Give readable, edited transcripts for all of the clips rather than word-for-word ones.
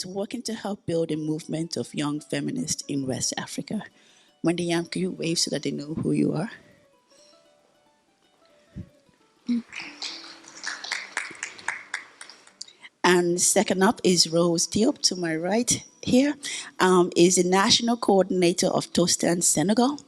is working to help build a movement of young feminists in West Africa. Wendyam, can you wave so that they know who you are? And second up is Rose Diop, to my right here, is the National Coordinator of Tostan, Senegal.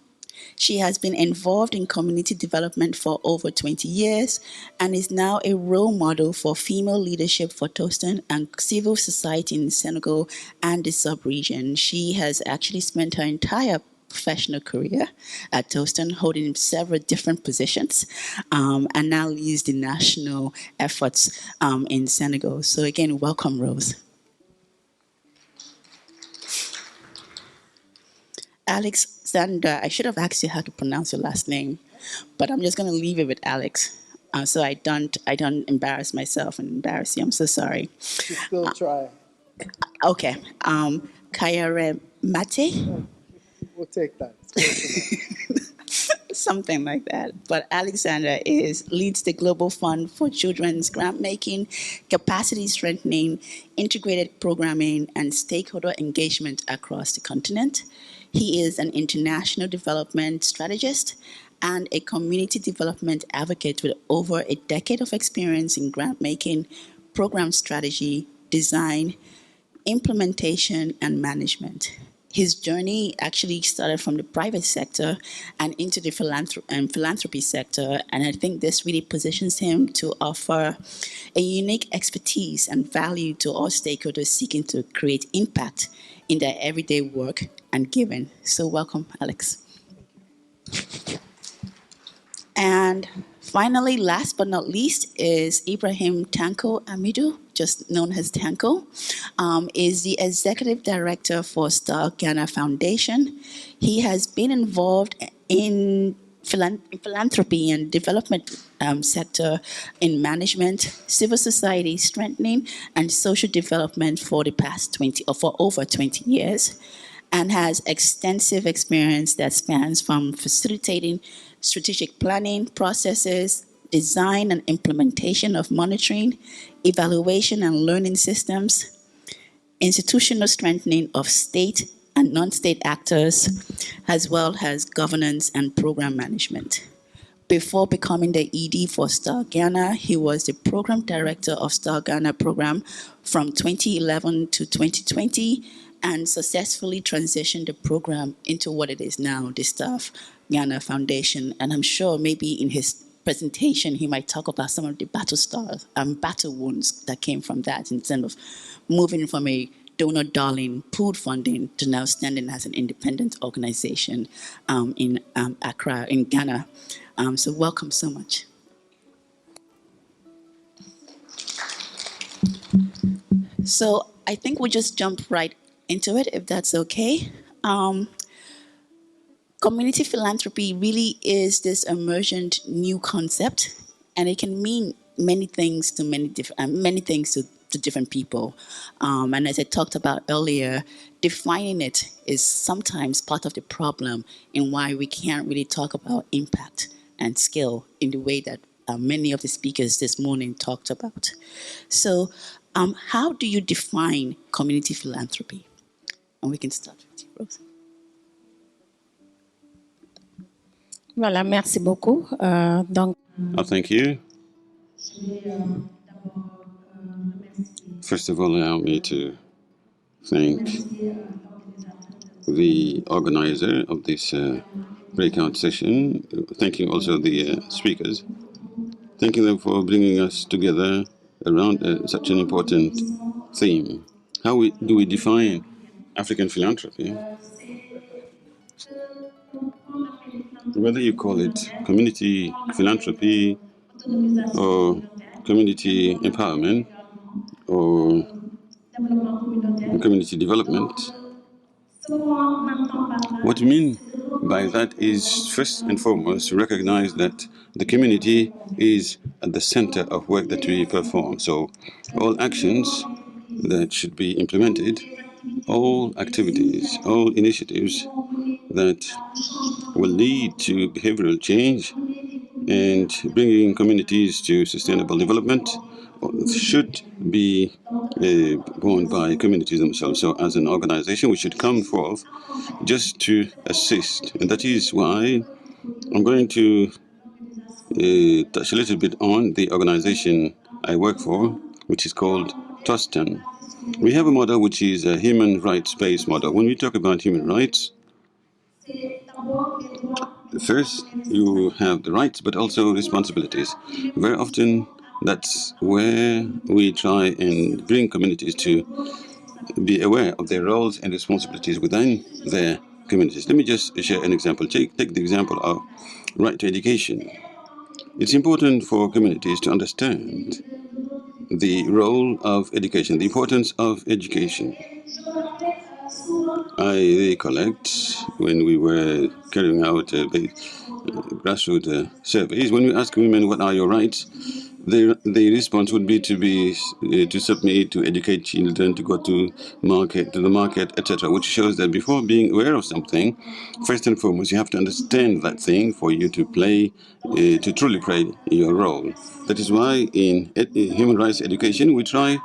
She has been involved in community development for over 20 years and is now a role model for female leadership for Tostan and civil society in Senegal and the sub-region. She has actually spent her entire professional career at Tostan, holding several different positions, and now leads the national efforts in Senegal. So again, welcome, Rose. Alexander, I should have asked you how to pronounce your last name, but I'm just going to leave it with Alex, so I don't embarrass myself and embarrass you. I'm so sorry. You still try. Okay, Kyerematen. We'll take that. Something like that. But Alexander leads the Global Fund for Children's Grant Making, Capacity Strengthening, Integrated Programming, and Stakeholder Engagement across the continent. He is an international development strategist and a community development advocate with over a decade of experience in grant making, program strategy, design, implementation, and management. His journey actually started from the private sector and into the philanthropy sector, and I think this really positions him to offer a unique expertise and value to all stakeholders seeking to create impact in their everyday work and giving. So welcome, Alex. And finally, last but not least, is Ibrahim Tanko Amidu, just known as Tanko, is the Executive Director for Star Ghana Foundation. He has been involved in philanthropy and development sector in management, civil society strengthening, and social development for the past 20 or for over 20 years, and has extensive experience that spans from facilitating strategic planning processes, design and implementation of monitoring, evaluation and learning systems, institutional strengthening of state and non-state actors, as well as governance and program management. Before becoming the ED for Star Ghana, he was the program director of Star Ghana program from 2011 to 2020 and successfully transitioned the program into what it is now, the Star Ghana Foundation. And I'm sure maybe in his presentation, he might talk about some of the battle wounds that came from that in terms of moving from a donor darling pooled funding to now standing as an independent organization in Accra, in Ghana. So welcome so much. So I think we'll just jump right into it, if that's okay. Community philanthropy really is this emergent new concept, and it can mean many things to different people. And as I talked about earlier, defining it is sometimes part of the problem in why we can't really talk about impact and skill in the way that many of the speakers this morning talked about. So how do you define community philanthropy? And we can start with you, Rose. Voilà, merci beaucoup. Thank you. First of all, allow me to thank the organizer of this breakout session, thanking also the speakers, thanking them for bringing us together around such an important theme. How do we define African philanthropy? Whether you call it community philanthropy or community empowerment or community development, what we mean by that is first and foremost to recognize that the community is at the center of work that we perform. So all actions that should be implemented, all activities, all initiatives that will lead to behavioral change and bringing communities to sustainable development should be borne by communities themselves. So as an organization, we should come forth just to assist. And that is why I'm going to touch a little bit on the organization I work for, which is called Tostan. We have a model which is a human rights-based model. When we talk about human rights, first you have the rights but also responsibilities. Very often that's where we try and bring communities to be aware of their roles and responsibilities within their communities. Let me just share an example. Take the example of right to education. It's important for communities to understand the role of education, the importance of education. I recollect when we were carrying out grassroots surveys, when we ask women what are your rights, the response would be to submit, to educate children, to go to the market, etc. Which shows that before being aware of something, first and foremost, you have to understand that thing for you to to truly play your role. That is why in human rights education, we try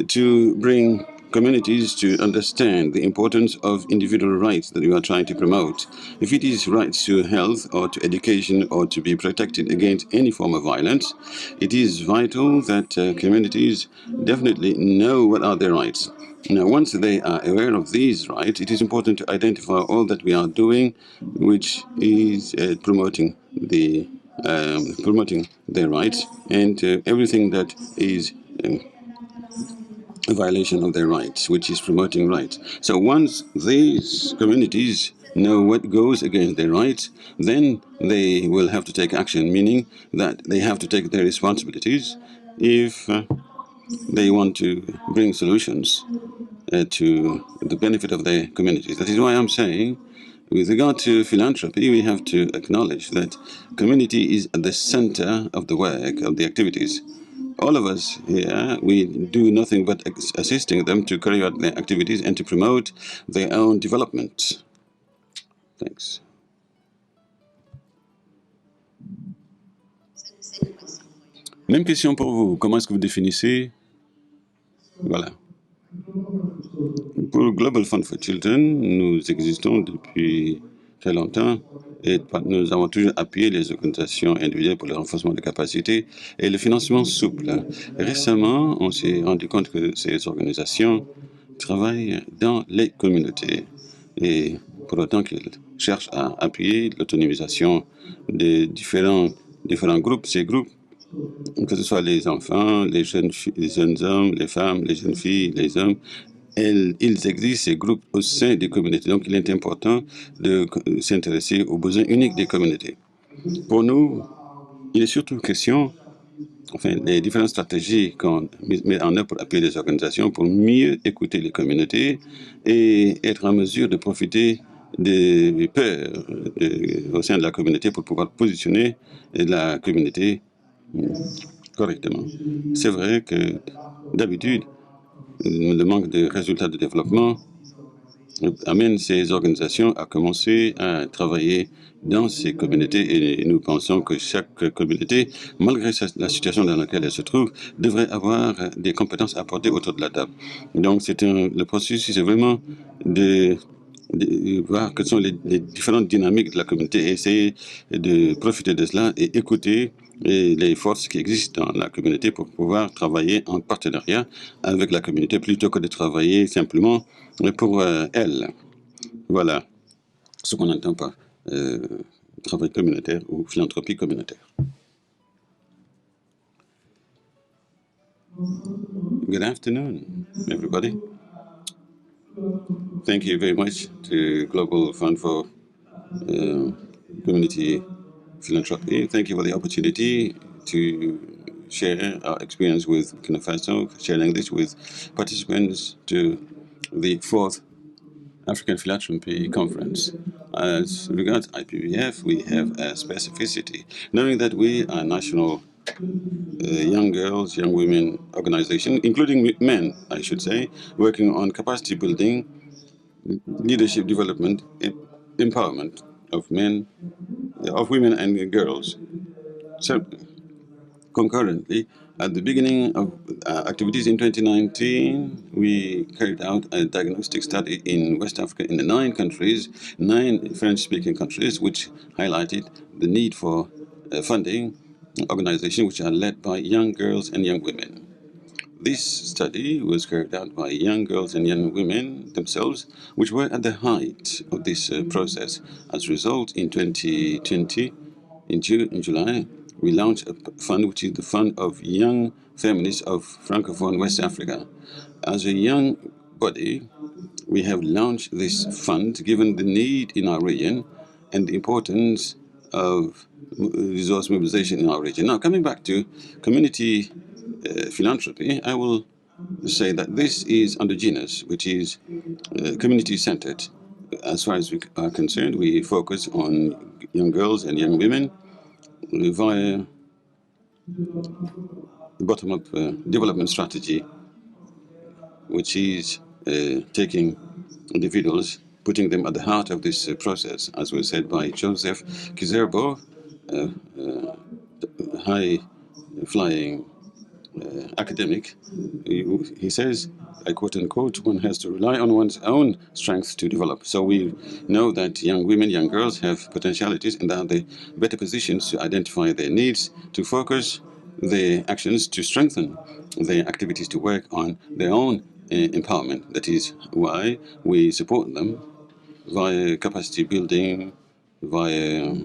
to bring communities to understand the importance of individual rights that we are trying to promote. If it is rights to health or to education or to be protected against any form of violence, it is vital that communities definitely know what are their rights. Now, once they are aware of these rights, it is important to identify all that we are doing, which is promoting their rights and everything that is a violation of their rights, which is promoting rights. So once these communities know what goes against their rights, then they will have to take action, meaning that they have to take their responsibilities if they want to bring solutions to the benefit of their communities. That is why I'm saying, with regard to philanthropy, we have to acknowledge that community is at the center of the work, of the activities. All of us here, we do nothing but assisting them to carry out their activities and to promote their own development. Thanks. Même question pour vous. Comment est-ce que vous définissez? Voilà. Pour Global Fund for Children, nous existons depuis très longtemps et nous avons toujours appuyé les organisations individuelles pour le renforcement des capacités et le financement souple. Récemment, on s'est rendu compte que ces organisations travaillent dans les communautés et pour autant qu'elles cherchent à appuyer l'autonomisation des différents groupes, ces groupes, que ce soit les enfants, les jeunes hommes, les femmes, les jeunes filles, les hommes, ils existent, ces groupes, au sein des communautés. Donc, il est important de s'intéresser aux besoins uniques des communautés. Pour nous, il est surtout question, les différentes stratégies qu'on met en œuvre pour appuyer les organisations, pour mieux écouter les communautés et être en mesure de profiter des peurs au sein de la communauté pour pouvoir positionner la communauté correctement. C'est vrai que d'habitude, le manque de résultats de développement amène ces organisations à commencer à travailler dans ces communautés et nous pensons que chaque communauté, malgré la situation dans laquelle elle se trouve, devrait avoir des compétences apportées autour de la table. Donc le processus, c'est vraiment de voir quelles sont les différentes dynamiques de la communauté et essayer de profiter de cela et écouter les forces qui existent dans la communauté pour pouvoir travailler en partenariat avec la communauté plutôt que de travailler simplement pour elle. Voilà ce qu'on entend par travail communautaire ou philanthropie communautaire. Good afternoon, everybody. Thank you very much to Global Fund for Community Philanthropy. Thank you for the opportunity to share our experience with Burkina Faso, sharing this with participants to the 4th African Philanthropy Conference. As regards IPVF, we have a specificity, knowing that we are national young girls, young women organization, including men, I should say, working on capacity building, leadership development, empowerment of men, of women and girls. So, concurrently, At the beginning of activities in 2019, we carried out a diagnostic study in West Africa in the 9 countries, 9 French-speaking countries, which highlighted the need for funding organizations which are led by young girls and young women. This study was carried out by young girls and young women themselves, which were at the height of this process. As a result, in 2020, in July, we launched a fund, which is the Fund of Young Feminists of Francophone West Africa. As a young body, we have launched this fund given the need in our region and the importance of resource mobilization in our region. Now, coming back to community philanthropy, I will say that this is endogenous, which is community-centered. As far as we are concerned, we focus on young girls and young women via the bottom-up development strategy, which is taking individuals, putting them at the heart of this process, as was said by Joseph Kizerbo, high-flying academic. He says, I quote unquote, one has to rely on one's own strength to develop. So we know that young women, young girls have potentialities and are the better positions to identify their needs, to focus their actions, to strengthen their activities, to work on their own empowerment. That is why we support them via capacity building, via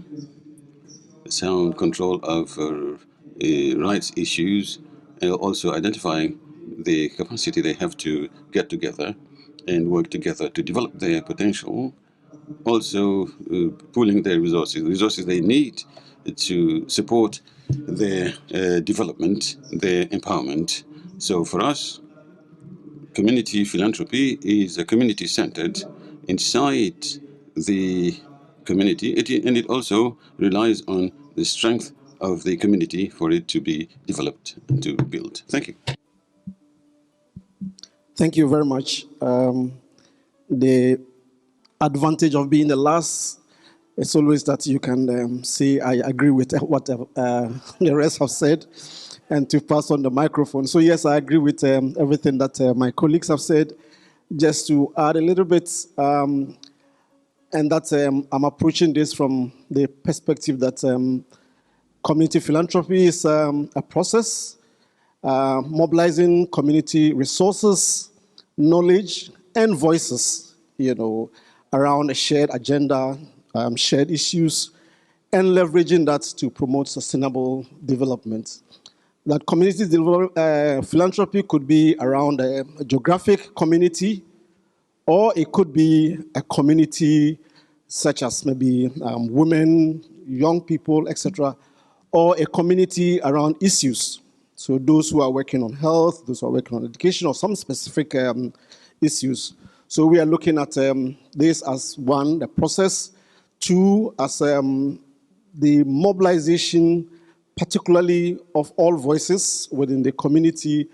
sound control of rights issues, and also identifying the capacity they have to get together and work together to develop their potential, also pooling their resources they need to support their development, their empowerment. So for us, community philanthropy is a community-centered inside the community, and it also relies on the strength of the community for it to be developed and to build. Thank you. Thank you very much. The advantage of being the last is always that you can say, I agree with what the rest have said, and to pass on the microphone. So yes, I agree with everything that my colleagues have said. Just to add a little bit, and that I'm approaching this from the perspective that community philanthropy is a process, mobilizing community resources, knowledge, and voices, around a shared agenda, shared issues, and leveraging that to promote sustainable development. That community philanthropy could be around a geographic community, or it could be a community such as maybe women, young people, etc., or a community around issues. So those who are working on health, those who are working on education, or some specific issues. So we are looking at this as one, the process, two, as the mobilization, particularly of all voices within the community,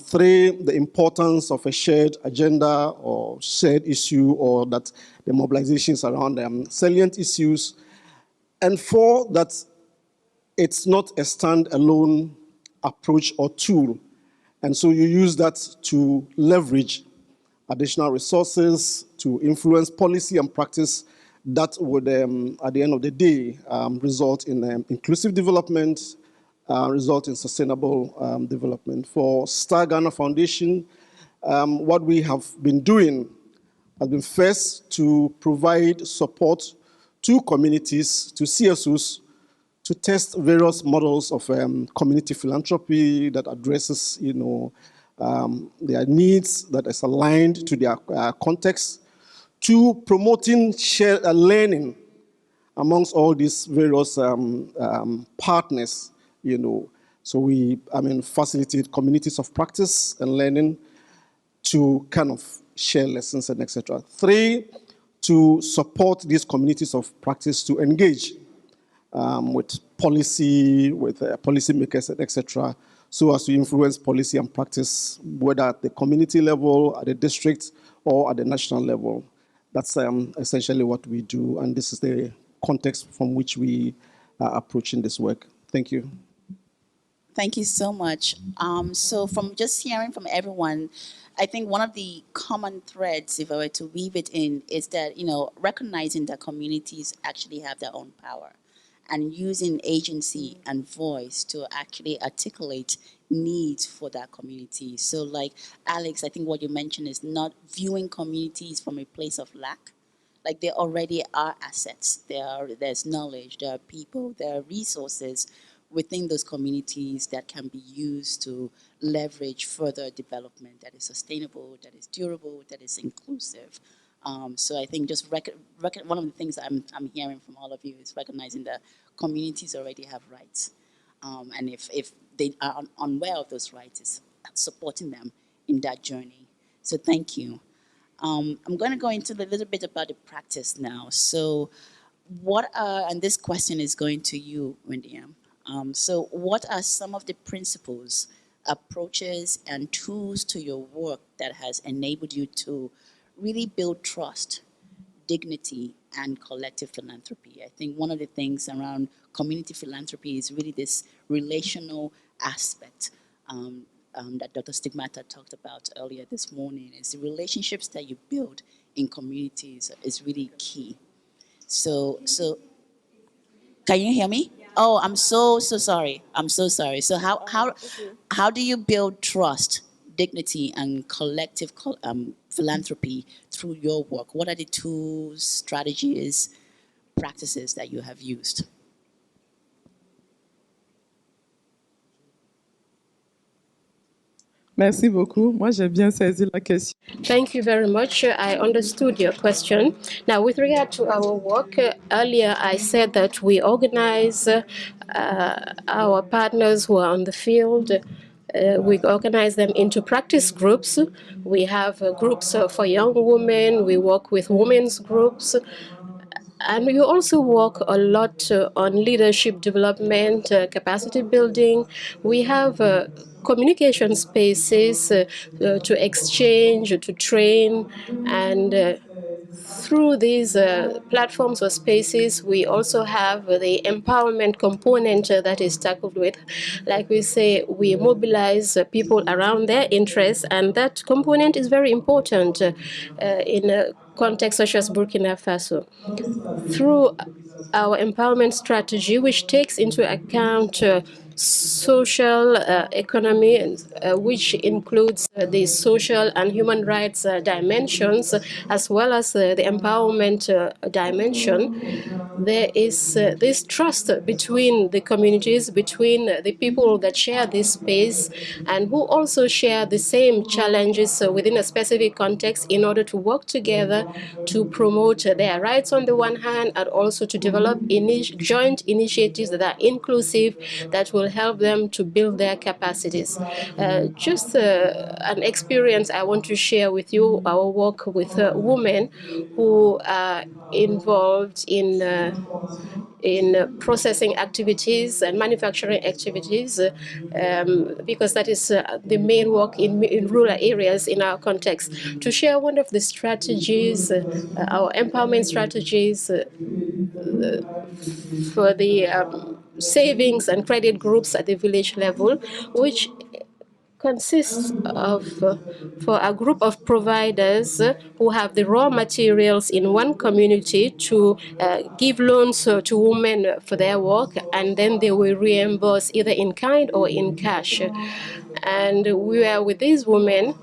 three, the importance of a shared agenda or shared issue, or that the mobilizations around salient issues, and four, that it's not a standalone approach or tool, and so you use that to leverage additional resources to influence policy and practice that would, at the end of the day, result in inclusive development, result in sustainable development. For Star Ghana Foundation, what we have been doing has been first to provide support to communities, to CSOs, to test various models of community philanthropy that addresses, their needs, that is aligned to their context, to promoting shared learning amongst all these various partners, So we, facilitate communities of practice and learning to kind of share lessons and etc. Three, to support these communities of practice to engage with policy, with policymakers, etc., so as to influence policy and practice, whether at the community level, at the district, or at the national level. That's essentially what we do, and this is the context from which we are approaching this work. Thank you. Thank you so much. So from just hearing from everyone, I think one of the common threads, if I were to weave it in, is that, recognizing that communities actually have their own power and using agency and voice to actually articulate needs for that community. So like Alex, I think what you mentioned is not viewing communities from a place of lack. Like there already are assets, there's knowledge, there are people, there are resources within those communities that can be used to leverage further development that is sustainable, that is durable, that is inclusive. So I think just one of the things I'm hearing from all of you is recognizing that communities already have rights. And if they are unaware of those rights, it's supporting them in that journey. So thank you. I'm going to go into a little bit about the practice now. So what are, and this question is going to you, Wendyam. So what are some of the principles, approaches, and tools to your work that has enabled you to really build trust, dignity, and collective philanthropy? I think one of the things around community philanthropy is really this relational aspect that Dr. Stigmata talked about earlier this morning. Is the relationships that you build in communities is really key. So can you hear me? Oh, I'm so sorry. I'm so sorry. So how do you build trust, dignity, and collective philanthropy through your work? What are the tools, strategies, practices that you have used? Merci beaucoup. Moi, j'ai bien saisi la question. Thank you very much. I understood your question. Now, with regard to our work, earlier I said that we organize our partners who are on the field. We organize them into practice groups. We have groups for young women. We work with women's groups. And we also work a lot on leadership development, capacity building. We have communication spaces to exchange, to train, and through these platforms or spaces, we also have the empowerment component that is tackled with. Like we say, we mobilize people around their interests, and that component is very important in a context such as Burkina Faso. Through our empowerment strategy, which takes into account social economy, which includes the social and human rights dimensions, as well as the empowerment dimension, there is this trust between the communities, between the people that share this space, and who also share the same challenges within a specific context in order to work together to promote their rights on the one hand, and also to develop joint initiatives that are inclusive, that will help them to build their capacities. Just an experience I want to share with you, our work with women who are involved in processing activities and manufacturing activities, because that is the main work in rural areas in our context. To share one of the strategies, our empowerment strategies for the savings and credit groups at the village level, which consists of for a group of providers who have the raw materials in one community to give loans to women for their work, and then they will reimburse either in kind or in cash. And we are with these women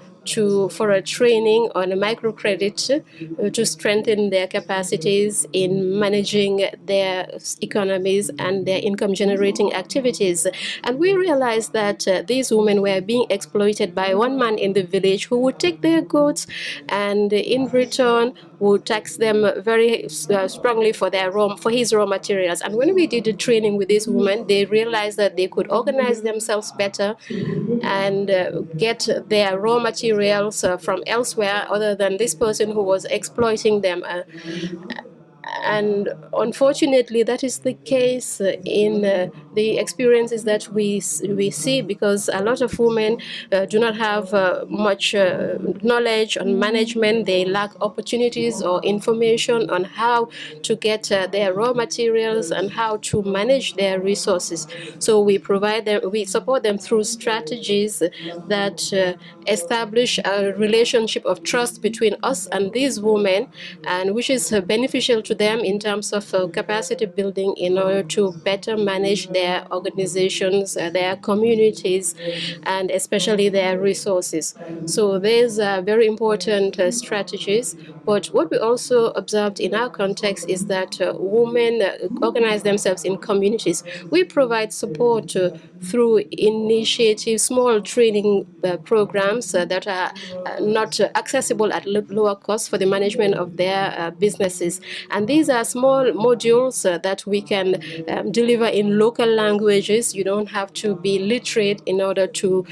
for a training on a microcredit to strengthen their capacities in managing their economies and their income generating activities. And we realized that these women were being exploited by one man in the village who would take their goods and in return would tax them very strongly for his raw materials. And when we did the training with these women, they realized that they could organize themselves better and get their raw materials from elsewhere other than this person who was exploiting them. And unfortunately, that is the case in the experiences that we see, because a lot of women do not have much knowledge on management. They lack opportunities or information on how to get their raw materials and how to manage their resources. So we support them through strategies that establish a relationship of trust between us and these women, and which is beneficial to them in terms of capacity building in order to better manage their organizations, their communities, and especially their resources. So these are very important strategies. But what we also observed in our context is that women organize themselves in communities. We provide support through initiatives, small training programs that are not accessible at lower cost for the management of their businesses. And these are small modules that we can deliver in local languages. You don't have to be literate in order to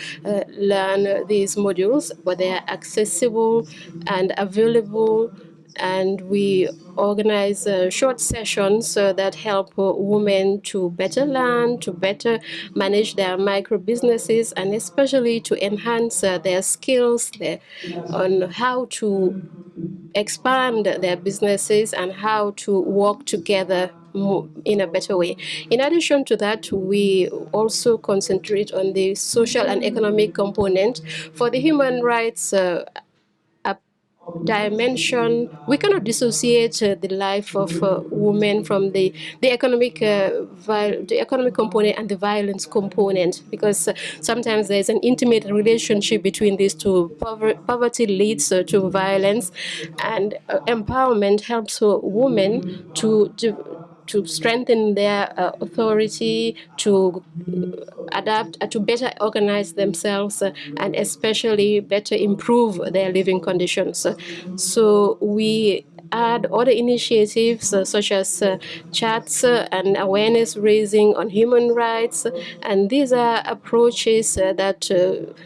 learn these modules, but they are accessible and available. And we organize short sessions that help women to better learn, to better manage their micro businesses, and especially to enhance their skills on how to expand their businesses and how to work together in a better way. In addition to that, we also concentrate on the social and economic component. For the human rights dimension, we cannot dissociate the life of women from the economic component and the violence component, because sometimes there's an intimate relationship between these two. Poverty leads to violence, and empowerment helps women to strengthen their authority, to adapt, to better organize themselves, and especially better improve their living conditions. So we add other initiatives such as chats and awareness raising on human rights. And these are approaches that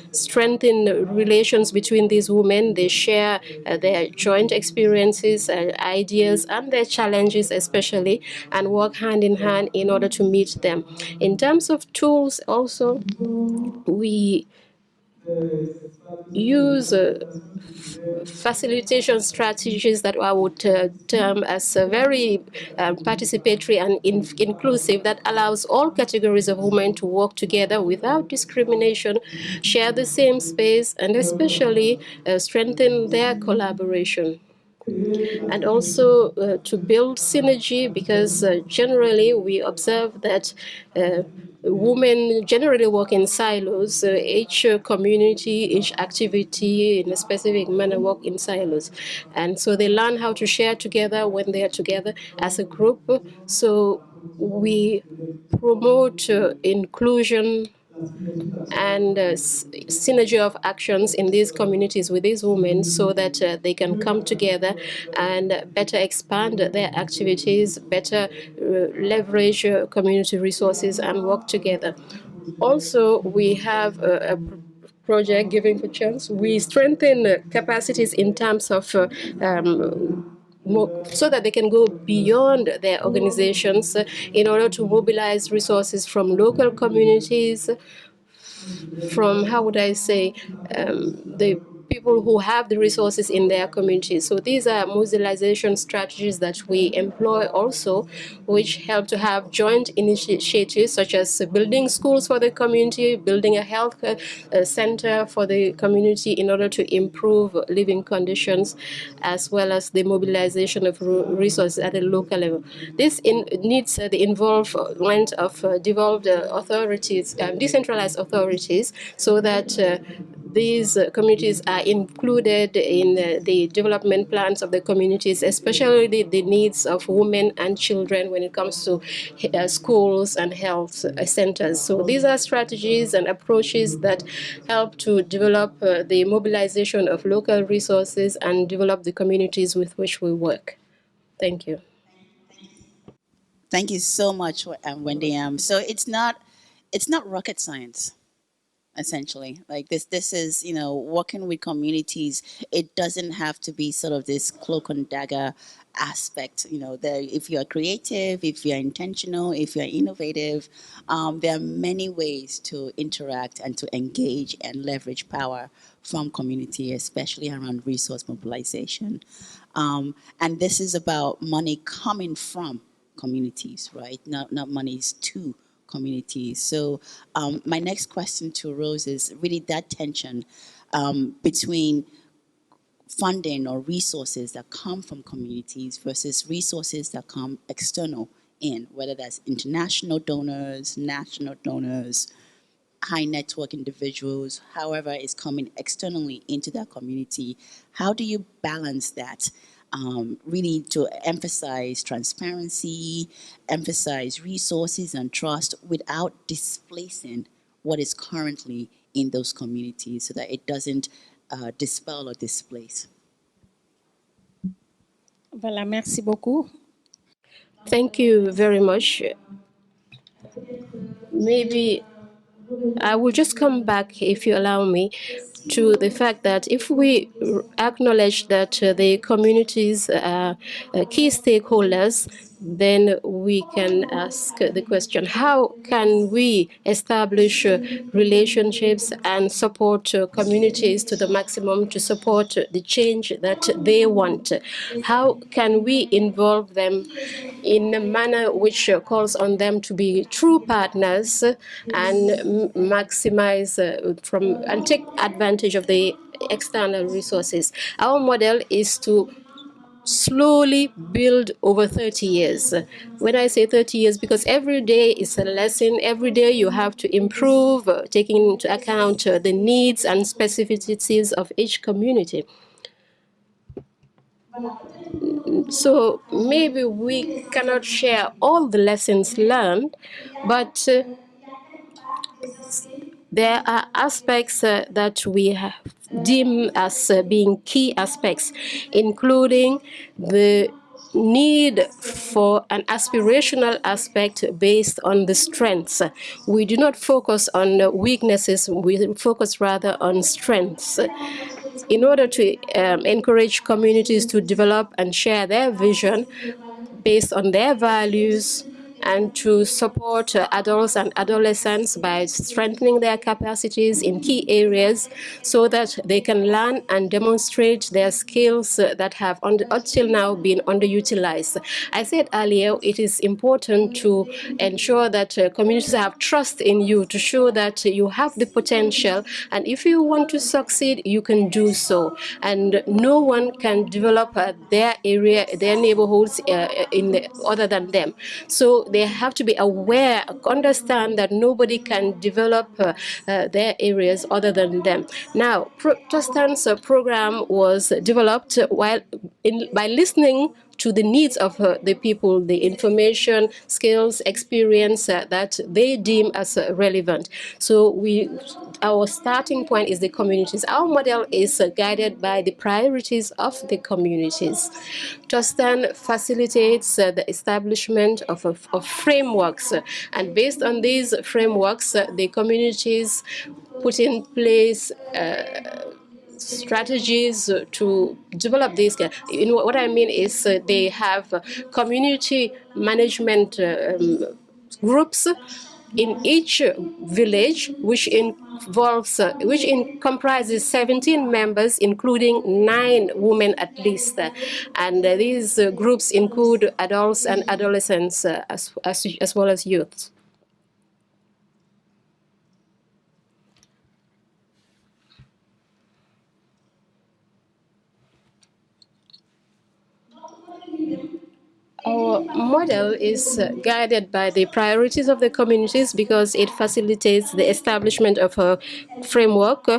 strengthen relations between these women. They share their joint experiences, ideas, and their challenges especially, and work hand in hand in order to meet them. In terms of tools also, we use facilitation strategies that I would term as very participatory and inclusive, that allows all categories of women to work together without discrimination, share the same space, and especially strengthen their collaboration. And also to build synergy, because generally we observe that women generally work in silos. Each community, each activity in a specific manner work in silos. And so they learn how to share together when they are together as a group. So we promote inclusion and synergy of actions in these communities with these women, so that they can come together and better expand their activities, better leverage community resources, and work together. Also, we have a project Giving for Chance. We strengthen capacities in terms of so that they can go beyond their organizations in order to mobilize resources from local communities, from, how would I say, the people who have the resources in their communities. So these are mobilization strategies that we employ also, which help to have joint initiatives such as building schools for the community, building a health center for the community in order to improve living conditions, as well as the mobilization of resources at a local level. This needs the involvement of devolved authorities, decentralized authorities, so that these communities are included in the development plans of the communities, especially the needs of women and children when it comes to schools and health centers. So these are strategies and approaches that help to develop the mobilization of local resources and develop the communities with which we work. Thank you. Thank you so much, Wendy. So it's not rocket science. essentially. Like this is, working with communities. It doesn't have to be sort of this cloak and dagger aspect. If you're creative, if you're intentional, if you're innovative, there are many ways to interact and to engage and leverage power from community, especially around resource mobilization. And this is about money coming from communities, right? Not monies to communities. So my next question to Rose is really that tension between funding or resources that come from communities versus resources that come external in, whether that's international donors, national donors, high network individuals, however, is coming externally into that community. How do you balance that? Really to emphasize transparency, emphasize resources and trust without displacing what is currently in those communities so that it doesn't dispel or displace. Voilà, merci beaucoup. Thank you very much. Maybe I will just come back, if you allow me, to the fact that if we acknowledge that the communities are key stakeholders, then we can ask the question, how can we establish relationships and support communities to the maximum to support the change that they want? How can we involve them in a manner which calls on them to be true partners and maximize and take advantage of the external resources? Our model is to slowly build over 30 years. When I say 30 years, because every day is a lesson, every day you have to improve, taking into account the needs and specificities of each community. So maybe we cannot share all the lessons learned, but there are aspects that we deem as being key aspects, including the need for an aspirational aspect based on the strengths. We do not focus on weaknesses, we focus rather on strengths. In order to encourage communities to develop and share their vision based on their values, and to support adults and adolescents by strengthening their capacities in key areas so that they can learn and demonstrate their skills that have until now been underutilized. I said earlier, it is important to ensure that communities have trust in you, to show that you have the potential, and if you want to succeed, you can do so. And no one can develop their area, their neighborhoods other than them. So they have to be aware, understand that nobody can develop their areas other than them. Now, Tostan's program was developed by listening to the needs of the people, the information, skills, experience that they deem as relevant. So our starting point is the communities. Our model is guided by the priorities of the communities. Tostan facilitates the establishment of frameworks, and based on these frameworks, the communities put in place strategies to develop these. What I mean is they have community management groups in each village, which comprises 17 members, including 9 women at least. And these groups include adults and adolescents as well as youth. Our model is guided by the priorities of the communities because it facilitates the establishment of a framework,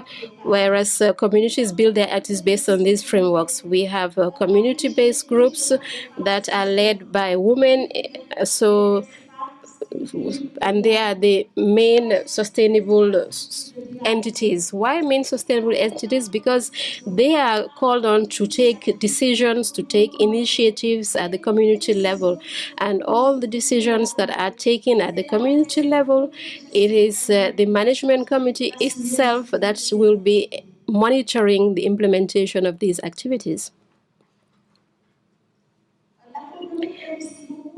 whereas communities build their activities based on these frameworks. We have community-based groups that are led by women, and they are the main sustainable entities. Why mean sustainable entities? Because they are called on to take decisions, to take initiatives at the community level. And all the decisions that are taken at the community level, it is the management committee itself that will be monitoring the implementation of these activities.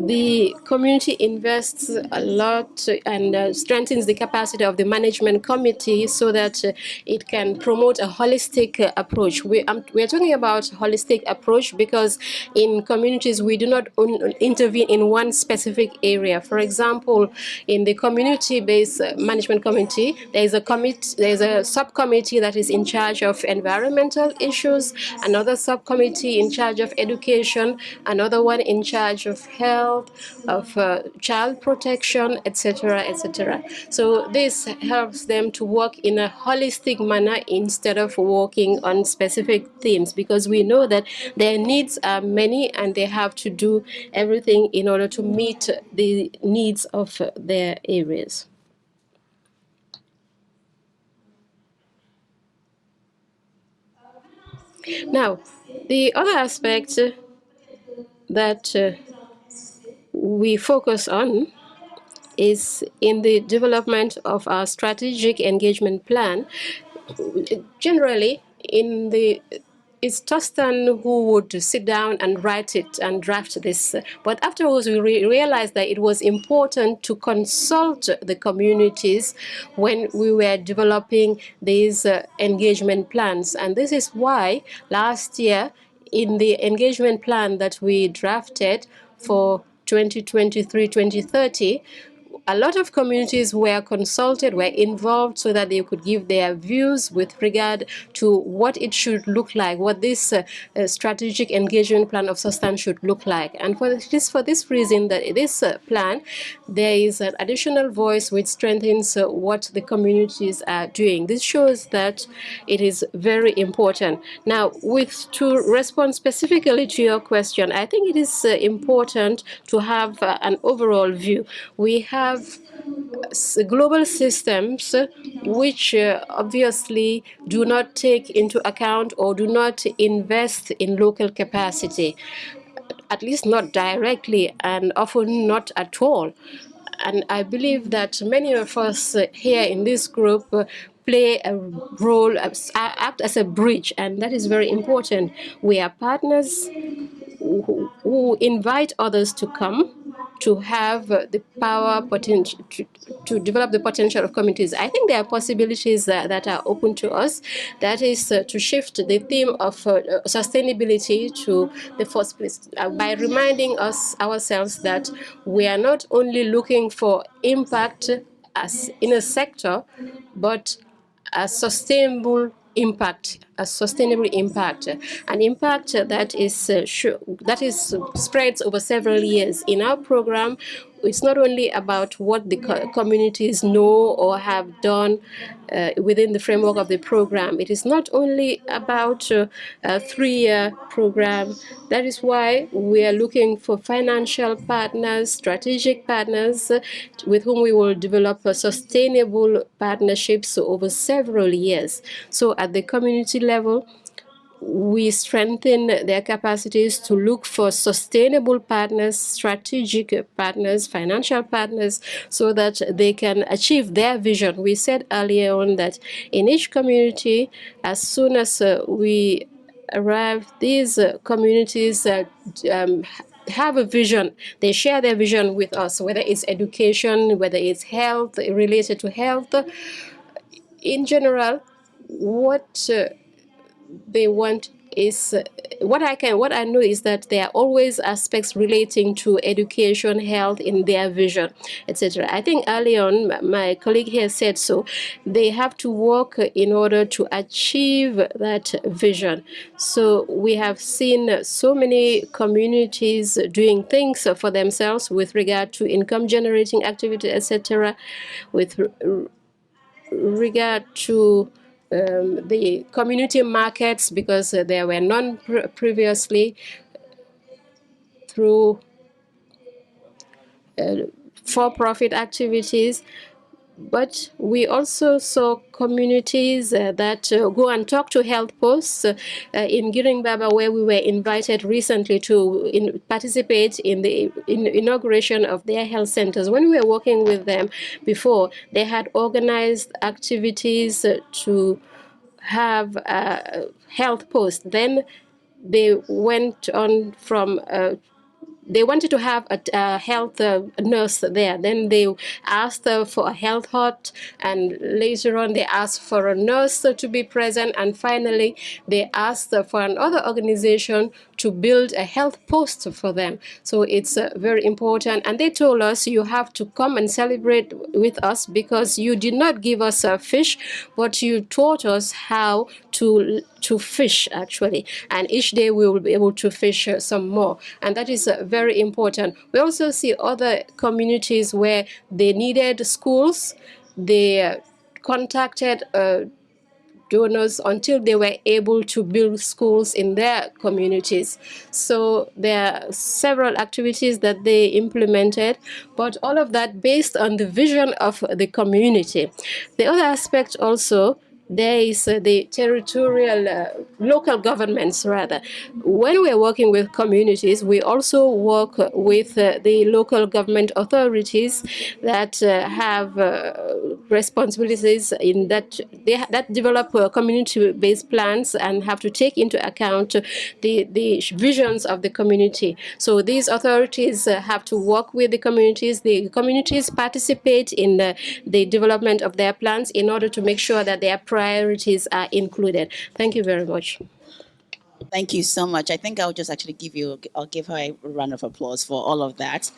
The community invests a lot and strengthens the capacity of the management committee so that it can promote a holistic approach. We are talking about holistic approach because in communities we do not intervene in one specific area. For example, in the community-based management committee, there is a subcommittee that is in charge of environmental issues, another subcommittee in charge of education, another one in charge of health, of child protection, etc., etc. So this helps them to work in a holistic manner instead of working on specific themes, because we know that their needs are many and they have to do everything in order to meet the needs of their areas. Now, the other aspect that we focus on is in the development of our strategic engagement plan. Generally, it's Tostan who would sit down and write it and draft this. But afterwards, we realized that it was important to consult the communities when we were developing these engagement plans. And this is why last year, in the engagement plan that we drafted for 2023-2030, a lot of communities were consulted, were involved so that they could give their views with regard to what it should look like, what this strategic engagement plan of Tostan should look like. And for this reason, that this plan, there is an additional voice which strengthens what the communities are doing. This shows that it is very important. Now, to respond specifically to your question, I think it is important to have an overall view. We have global systems which obviously do not take into account or do not invest in local capacity, at least not directly and often not at all. And I believe that many of us here in this group play a role, act as a bridge, and that is very important. We are partners who invite others to come to have the power potential to develop the potential of communities. I think there are possibilities that are open to us. That is to shift the theme of sustainability to the first place by reminding ourselves that we are not only looking for impact as in a sector, but a sustainable impact, an impact that is spreads over several years. In our program, it's not only about what the communities know or have done within the framework of the program. It is not only about a 3-year program. That is why we are looking for financial partners, strategic partners, with whom we will develop sustainable partnerships over several years. So at the community level, we strengthen their capacities to look for sustainable partners, strategic partners, financial partners, so that they can achieve their vision. We said earlier on that in each community, as soon as we arrive, these communities have a vision. They share their vision with us, whether it's education, whether it's health, related to health. In general, what they want is what I know is that there are always aspects relating to education, health in their vision, etc. I think early on my colleague here said so. They have to work in order to achieve that vision. So we have seen so many communities doing things for themselves with regard to income generating activity, etc. with regard to the community markets, because there were none previously, through for-profit activities. But we also saw communities that go and talk to health posts in Giringbaba, where we were invited recently to participate in the inauguration of their health centers. When we were working with them before, they had organized activities to have health posts. Then they went on from they wanted to have a health nurse there. Then they asked for a health hut, and later on they asked for a nurse to be present, and finally they asked for another organization to build a health post for them. So it's very important. And they told us, you have to come and celebrate with us because you did not give us a fish, but you taught us how to fish, actually. And each day we will be able to fish some more. And that is very important. We also see other communities where they needed schools. They contacted donors until they were able to build schools in their communities. So there are several activities that they implemented, but all of that based on the vision of the community. The other aspect also, there is the territorial, local governments rather. When we're working with communities, we also work with the local government authorities that have responsibilities in that that develop community-based plans and have to take into account the visions of the community. So these authorities have to work with the communities participate in the development of their plans in order to make sure that their priorities are included. Thank you very much. Thank you so much. I think I'll just actually I'll give her a round of applause for all of that.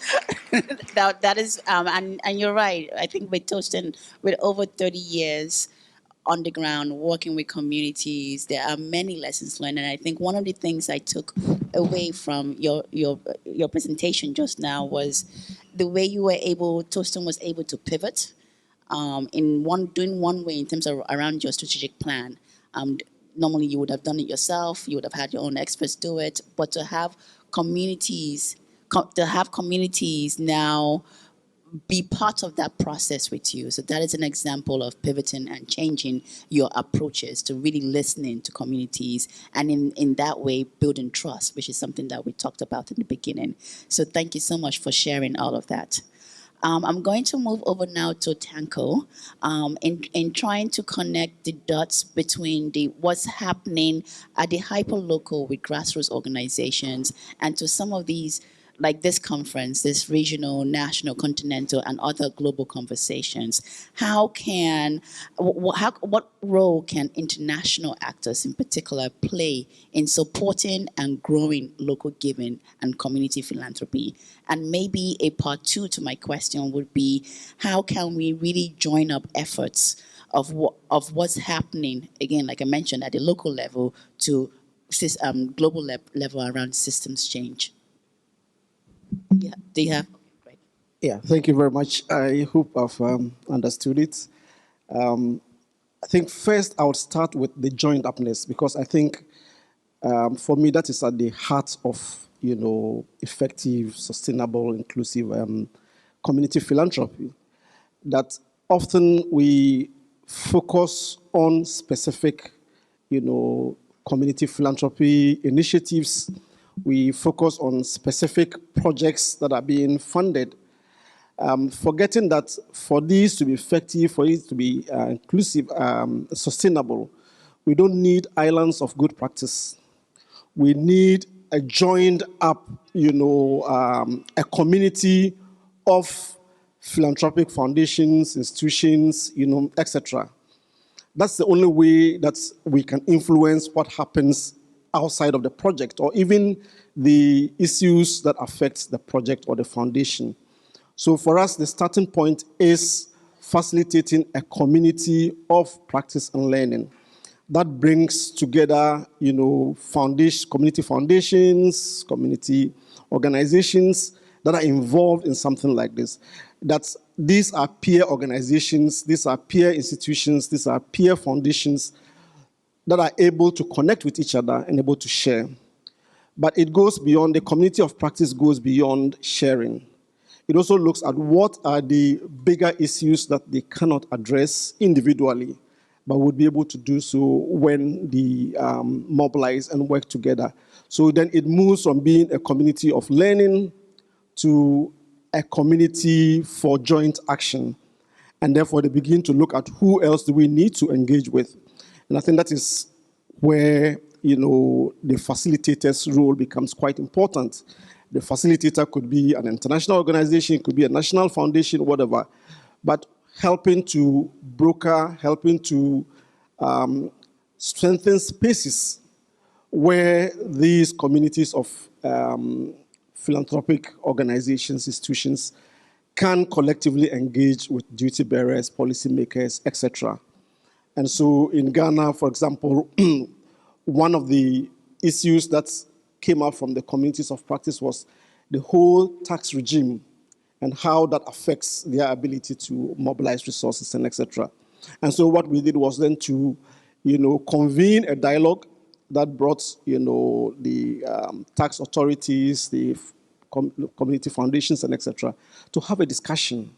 that is, and you're right. I think with Tostan, with over 30 years on the ground working with communities, there are many lessons learned. And I think one of the things I took away from your presentation just now was the way Tostan was able to pivot doing one way in terms of around your strategic plan. Normally you would have done it yourself, you would have had your own experts do it, but to have communities now be part of that process with you. So that is an example of pivoting and changing your approaches to really listening to communities and in that way building trust, which is something that we talked about in the beginning. So thank you so much for sharing all of that. I'm going to move over now to Tanko in trying to connect the dots between what's happening at the hyperlocal with grassroots organizations and to some of these, like this conference, this regional, national, continental, and other global conversations. What role can international actors in particular play in supporting and growing local giving and community philanthropy? And maybe a part two to my question would be, how can we really join up efforts of what's happening, again, like I mentioned, at the local level to global level around systems change? Yeah, do you have? Okay, great. Yeah, thank you very much. I hope I've understood it. I think first I would start with the joined upness because I think for me that is at the heart of effective, sustainable, inclusive community philanthropy. That often we focus on specific, community philanthropy initiatives. We focus on specific projects that are being funded, forgetting that for these to be effective, for it to be inclusive, sustainable, we don't need islands of good practice. We need a joined up, a community of philanthropic foundations, institutions, etc. That's the only way that we can influence what happens outside of the project or even the issues that affect the project or the foundation. So for us, the starting point is facilitating a community of practice and learning that brings together, community foundations, community organizations that are involved in something like this. That these are peer organizations, these are peer institutions, these are peer foundations that are able to connect with each other and able to share. But it goes beyond, the community of practice goes beyond sharing. it also looks at what are the bigger issues that they cannot address individually, but would be able to do so when they mobilize and work together. So then it moves from being a community of learning to a community for joint action. And therefore, they begin to look at who else do we need to engage with. And I think that is where, the facilitator's role becomes quite important. The facilitator could be an international organization, it could be a national foundation, whatever. But helping to broker, helping to strengthen spaces where these communities of philanthropic organizations, institutions, can collectively engage with duty bearers, policymakers, etc. And so in Ghana, for example, one of the issues that came out from the communities of practice was the whole tax regime and how that affects their ability to mobilize resources and etc. And so what we did was then to, convene a dialogue that brought, the tax authorities, the community foundations and etc. to have a discussion.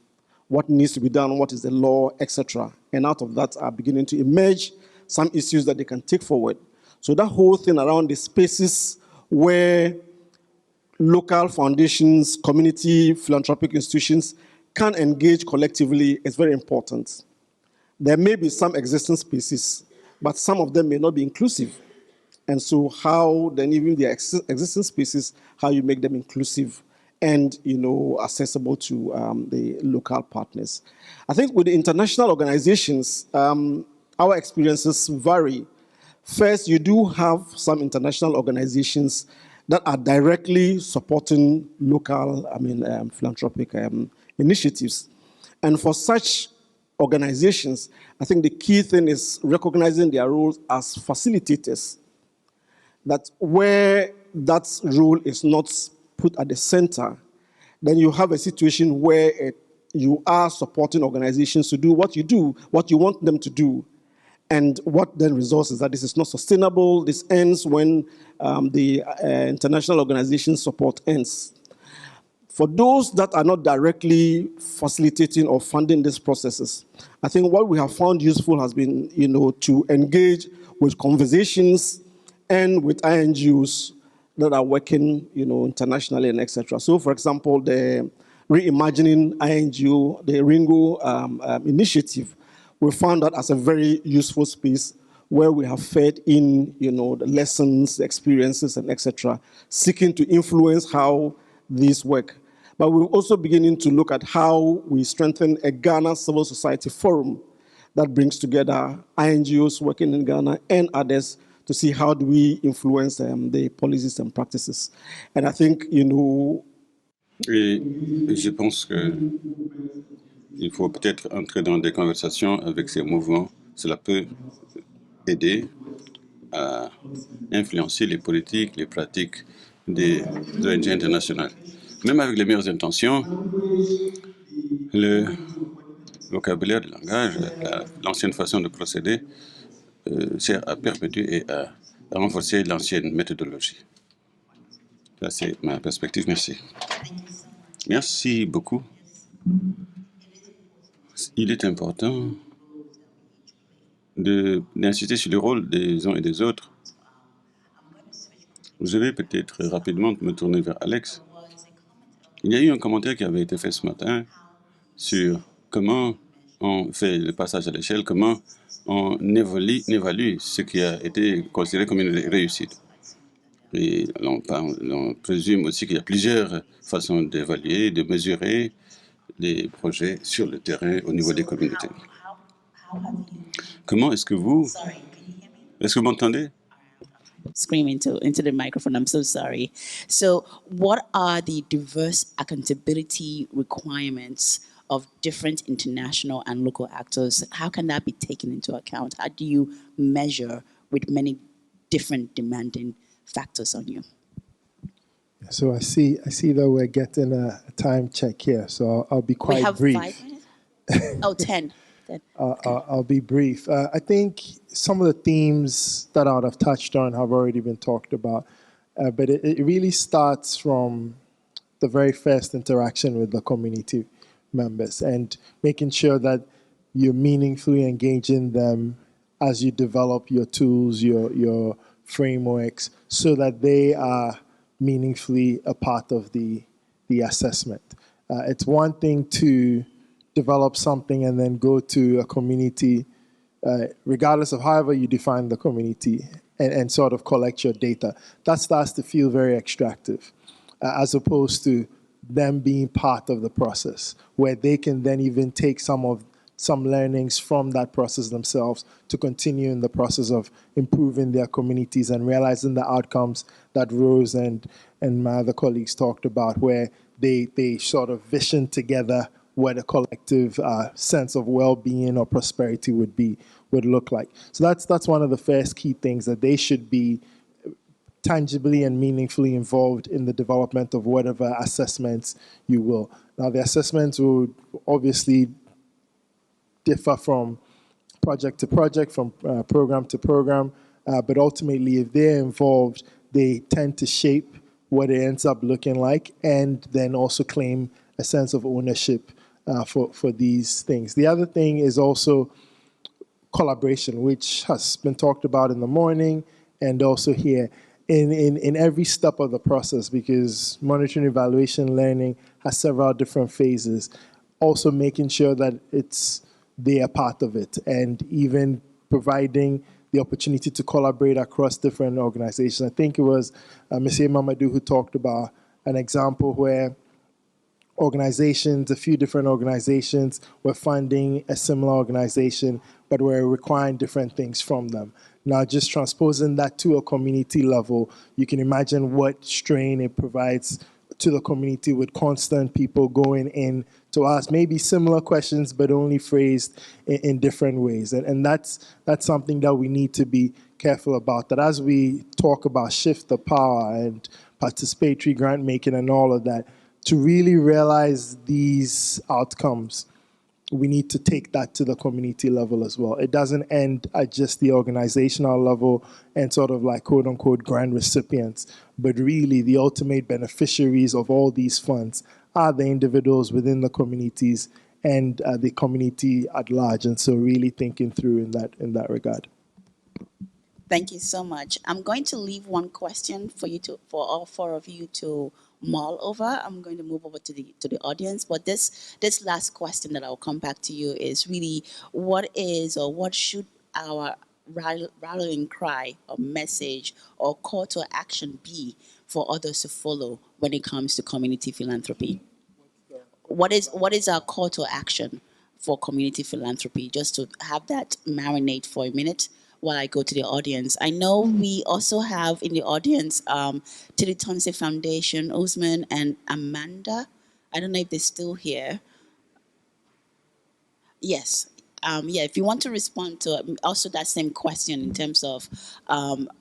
What needs to be done, what is the law, etc. And out of that are beginning to emerge some issues that they can take forward. So that whole thing around the spaces where local foundations, community philanthropic institutions can engage collectively is very important. There may be some existing spaces, but some of them may not be inclusive. And so how then even the existing spaces, how you make them inclusive and, accessible to the local partners. I think with the international organizations, our experiences vary. First, you do have some international organizations that are directly supporting local, philanthropic initiatives. And for such organizations, I think the key thing is recognizing their roles as facilitators. That where that role is not put at the center, then you have a situation where you are supporting organizations to do what you want them to do. And what then results is that this is not sustainable. This ends when the international organization support ends. For those that are not directly facilitating or funding these processes, I think what we have found useful has been, to engage with conversations and with INGOs that are working, internationally and etc. So, for example, the Reimagining INGO, the Ringo initiative, we found that as a very useful space where we have fed in, the lessons, the experiences, and etc., seeking to influence how these work. But we're also beginning to look at how we strengthen a Ghana civil society forum that brings together INGOs working in Ghana and others to see how do we influence the policies and practices. And I think, Et je pense qu'il faut peut-être entrer dans des conversations avec ces mouvements. Cela peut aider à influencer les politiques, les pratiques des ONG internationales. Même avec les meilleures intentions, le vocabulaire, le langage, l'ancienne façon de procéder sert à perpétuer et à renforcer l'ancienne méthodologie. Ça, c'est ma perspective. Merci. Merci beaucoup. Il est important d'insister sur le rôle des uns et des autres. Je vais peut-être rapidement me tourner vers Alex. Il y a eu un commentaire qui avait été fait ce matin sur comment on fait le passage à l'échelle, comment on évalue ce qui a été considéré comme une réussite. Et on présume aussi qu'il y a plusieurs façons d'évaluer, de mesurer les projets sur le terrain au niveau des communautés. Comment est-ce que vous m'entendez? Scream into the microphone. I'm so sorry. So what are the diverse accountability requirements of different international and local actors? How can that be taken into account? How do you measure with many different demanding factors on you? So I see that we're getting a time check here, so I'll be quite brief. We have 5 minutes? Oh, 10. I'll be brief. I think some of the themes that I would have touched on have already been talked about, but it really starts from the very first interaction with the community members, and making sure that you're meaningfully engaging them as you develop your tools, your frameworks, so that they are meaningfully a part of the assessment. It's one thing to develop something and then go to a community, regardless of however you define the community, and sort of collect your data. That starts to feel very extractive, as opposed to them being part of the process, where they can then even take some learnings from that process themselves to continue in the process of improving their communities and realizing the outcomes that Rose and my other colleagues talked about, where they sort of vision together what a collective sense of well-being or prosperity would look like. So that's one of the first key things, that they should be tangibly and meaningfully involved in the development of whatever assessments you will. Now, the assessments will obviously differ from project to project, from program to program, but ultimately, if they're involved, they tend to shape what it ends up looking like, and then also claim a sense of ownership for these things. The other thing is also collaboration, which has been talked about in the morning and also here. In every step of the process, because monitoring, evaluation, learning has several different phases, also making sure that they are part of it, and even providing the opportunity to collaborate across different organizations. I think it was Ms. Mamadou who talked about an example where a few different organizations were funding a similar organization, but were requiring different things from them. Now, just transposing that to a community level, you can imagine what strain it provides to the community, with constant people going in to ask maybe similar questions, but only phrased in different ways. And that's something that we need to be careful about, that as we talk about shift the power and participatory grant making and all of that, to really realize these outcomes, we need to take that to the community level as well. It doesn't end at just the organizational level and sort of like quote unquote grant recipients, but really the ultimate beneficiaries of all these funds are the individuals within the communities and the community at large. And so really thinking through in that regard. Thank you so much. I'm going to leave one question for all four of you to mull over. I'm going to move over to the audience, but this last question that I'll come back to you is really, what should our rallying cry or message or call to action be for others to follow when it comes to community philanthropy? What is our call to action for community philanthropy? Just to have that marinate for a minute while I go to the audience. I know we also have in the audience Tilitonse Foundation, Usman and Amanda. I don't know if they're still here. Yes. If you want to respond to also that same question in terms of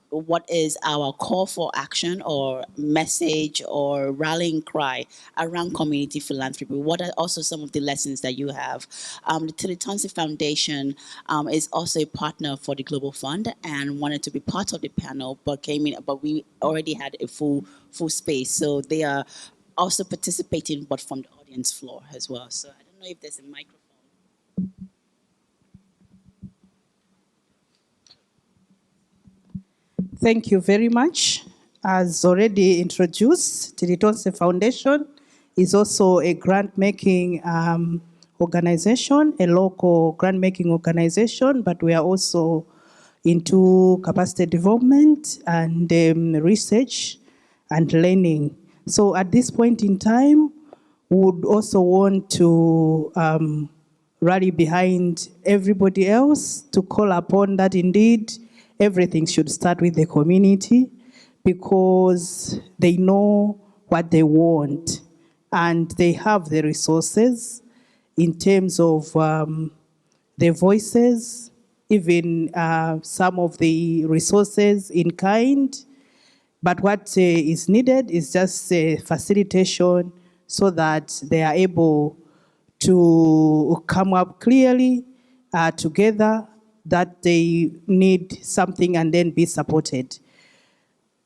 what is our call for action or message or rallying cry around community philanthropy? What are also some of the lessons that you have? The Tilitonse Foundation is also a partner for the Global Fund and wanted to be part of the panel, but came in, but we already had a full space. So they are also participating, but from the audience floor as well. So I don't know if there's a microphone. Thank you very much. As already introduced, Tilitonse Foundation is also a grant-making organization, a local grant-making organization, but we are also into capacity development and research and learning. So at this point in time, we would also want to rally behind everybody else to call upon that indeed everything should start with the community, because they know what they want and they have the resources in terms of their voices, even some of the resources in kind. But what is needed is just facilitation so that they are able to come up clearly together that they need something and then be supported.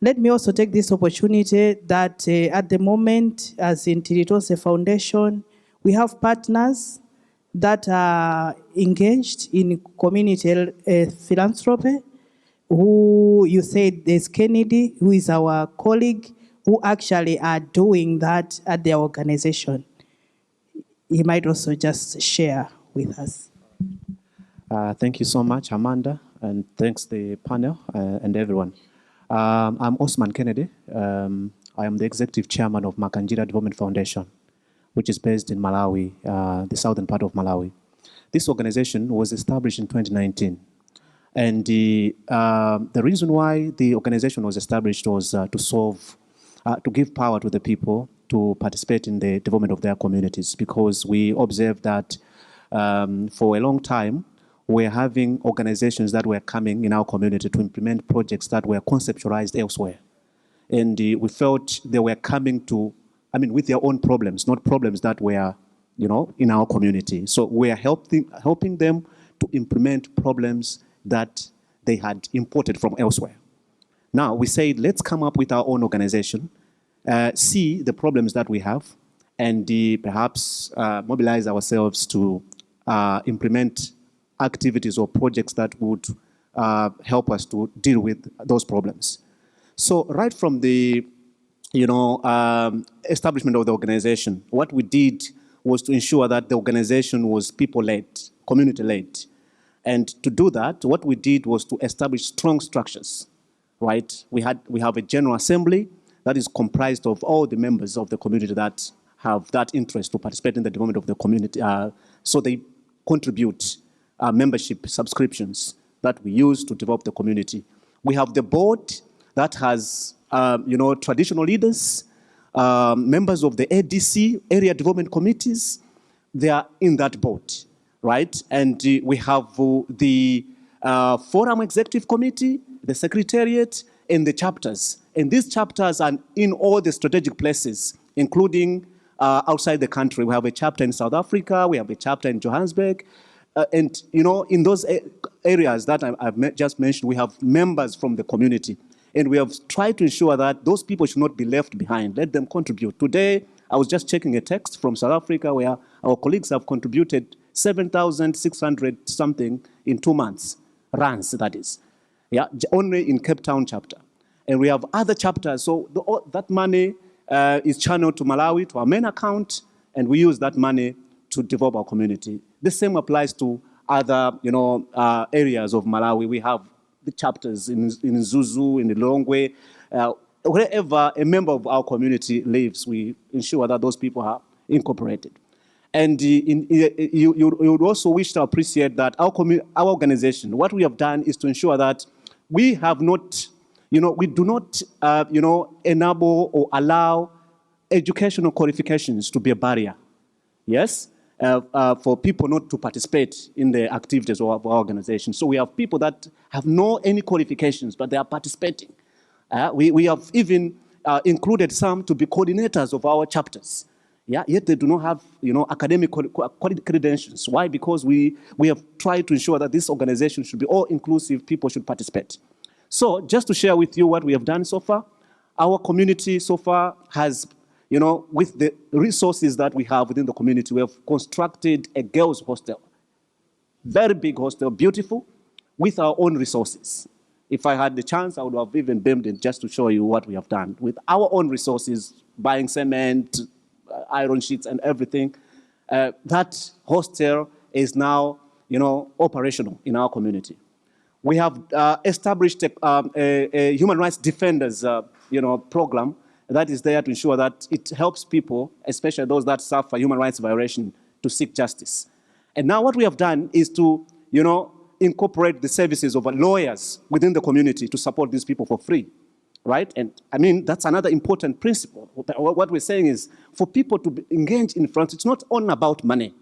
Let me also take this opportunity that at the moment, as in Tiritose Foundation, we have partners that are engaged in community philanthropy, who you said there's Kennedy, who is our colleague, who actually are doing that at their organization. He might also just share with us. Thank you so much, Amanda, and thanks the panel and everyone. I'm Osman Kennedy. I am the executive chairman of Makanjira Development Foundation, which is based in Malawi, the southern part of Malawi. This organization was established in 2019. And the reason why the organization was established was to give power to the people to participate in the development of their communities, because we observed that for a long time, we're having organizations that were coming in our community to implement projects that were conceptualized elsewhere. And we felt they were coming with their own problems, not problems that were, in our community. So we're helping them to implement problems that they had imported from elsewhere. Now, we said, let's come up with our own organization, see the problems that we have, and perhaps mobilize ourselves to implement activities or projects that would help us to deal with those problems. So right from the establishment of the organization, what we did was to ensure that the organization was people-led, community-led. And to do that, what we did was to establish strong structures, right? We have a general assembly that is comprised of all the members of the community that have that interest to participate in the development of the community. So they contribute membership subscriptions that we use to develop the community. We have the board that has, traditional leaders, members of the ADC, area development committees. They are in that board, right? And we have the forum executive committee, the secretariat, and the chapters. And these chapters are in all the strategic places, including outside the country. We have a chapter in South Africa, we have a chapter in Johannesburg, and in those areas that I've just mentioned, we have members from the community. And we have tried to ensure that those people should not be left behind. Let them contribute. Today, I was just checking a text from South Africa where our colleagues have contributed 7,600 something in 2 months. Rands, that is. Yeah, only in Cape Town chapter. And we have other chapters. So that money is channeled to Malawi, to our main account, and we use that money to develop our community. The same applies to other, areas of Malawi. We have the chapters in Zuzu, in Lilongwe, wherever a member of our community lives, we ensure that those people are incorporated. And you would also wish to appreciate that our organization, what we have done is to ensure that we have not, we do not, enable or allow educational qualifications to be a barrier. Yes? For people not to participate in the activities of our organization. So we have people that have any qualifications, but they are participating. We have even included some to be coordinators of our chapters. Yeah, yet they do not have, academic credentials. Why? Because we have tried to ensure that this organization should be all inclusive, people should participate. So just to share with you what we have done so far, our community so far has, with the resources that we have within the community, we have constructed a girls' hostel. Very big hostel, beautiful, with our own resources. If I had the chance, I would have even beamed it just to show you what we have done. With our own resources, buying cement, iron sheets and everything, that hostel is now, operational in our community. We have established a human rights defenders, program that is there to ensure that it helps people, especially those that suffer human rights violation, to seek justice. And now what we have done is to, incorporate the services of lawyers within the community to support these people for free, right? And that's another important principle. What we're saying is for people to engage in philanthropy, it's not only about money.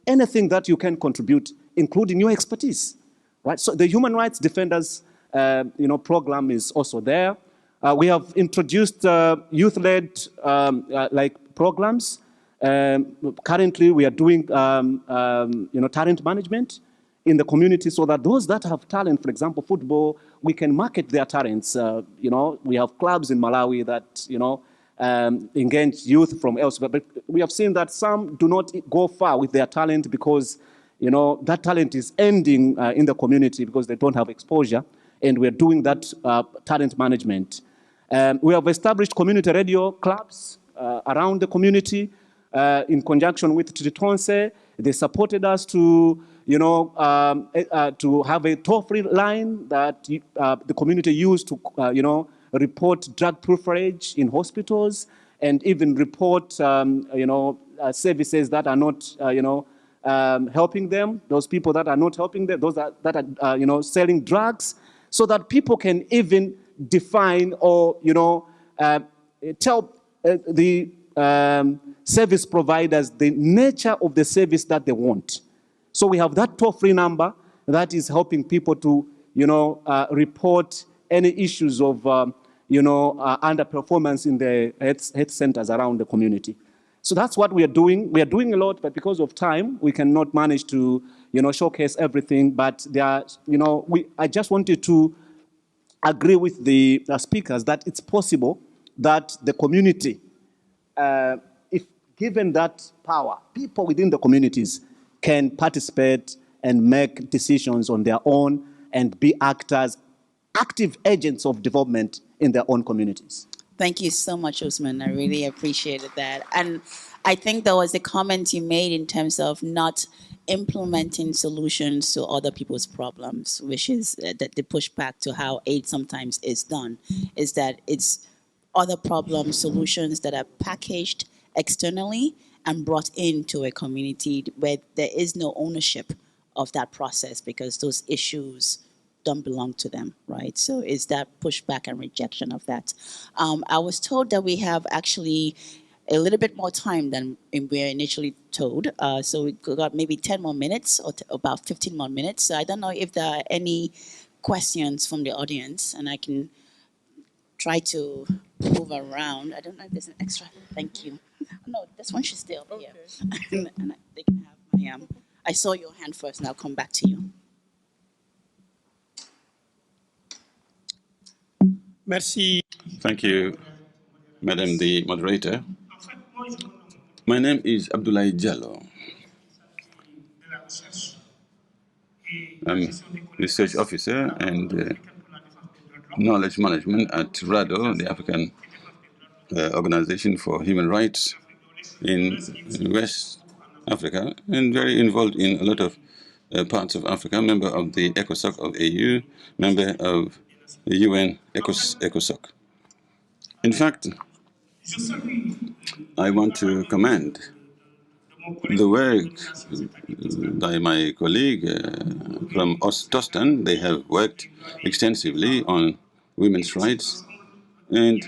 Anything that you can contribute, including your expertise, right? So the human rights defenders, program is also there. We have introduced youth-led programs. Currently, we are doing talent management, in the community so that those that have talent, for example, football, we can market their talents. We have clubs in Malawi that, engage youth from elsewhere. But we have seen that some do not go far with their talent because, that talent is ending in the community because they don't have exposure. And we're doing that talent management. We have established community radio clubs around the community in conjunction with Tritonse. They supported us to, to have a toll-free line that the community used to, report drug proliferation in hospitals and even report, services that are not, helping them, those people that are not helping them, those that are, selling drugs, so that people can even define or, tell the service providers the nature of the service that they want. So we have that toll-free number that is helping people to, report any issues of, underperformance in the health centers around the community. So that's what we are doing. We are doing a lot, but because of time, we cannot manage to, showcase everything. But there are, I just wanted to agree with the speakers that it's possible that the community, if given that power, people within the communities can participate and make decisions on their own and be actors, active agents of development in their own communities. Thank you so much, Usman. I really appreciated that. And I think there was a comment you made in terms of not implementing solutions to other people's problems, which is that the pushback to how aid sometimes is done, is that it's other problem solutions that are packaged externally and brought into a community where there is no ownership of that process because those issues don't belong to them, right? So is that pushback and rejection of that. I was told that we have actually a little bit more time than we were initially told. So we got maybe 10 more minutes or about 15 more minutes. So I don't know if there are any questions from the audience and I can try to move around. I don't know if there's an extra. Thank you. No, this one should stay up here. And they can have my, I saw your hand first and I'll come back to you. Merci. Thank you, Madam the Moderator. My name is Abdoulaye Diallo. I'm Research Officer and Knowledge Management at RADO, the African Organization for Human Rights in West Africa, and very involved in a lot of parts of Africa, member of the ECOSOC of AU, member of the UN ECOSOC. In fact, I want to commend the work by my colleague from Tostan. They have worked extensively on women's rights. And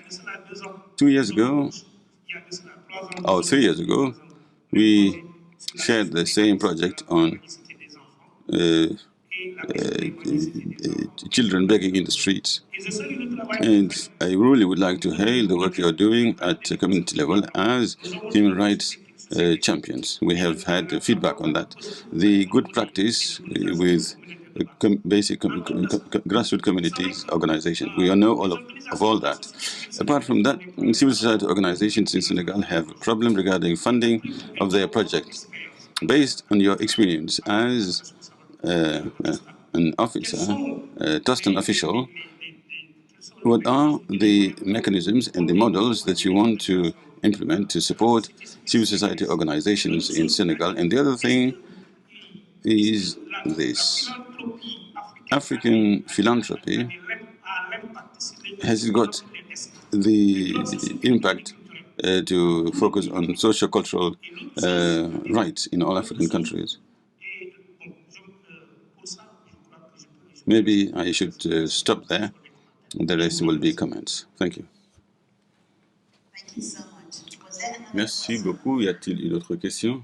2 years ago, or 3 years ago, we shared the same project on children begging in the streets. And I really would like to hail the work you're doing at the community level as human rights champions. We have had feedback on that. The good practice with basic grassroots communities organizations. We all know of all that. Apart from that, civil society organizations in Senegal have a problem regarding funding of their projects. Based on your experience as an officer, a Tostan official, what are the mechanisms and the models that you want to implement to support civil society organizations in Senegal? And the other thing is this. African philanthropy, has it got the impact to focus on socio-cultural rights in all African countries? Maybe I should stop there. The rest will be comments. Thank you. Thank you so much. Merci beaucoup. Y a-t-il une autre question?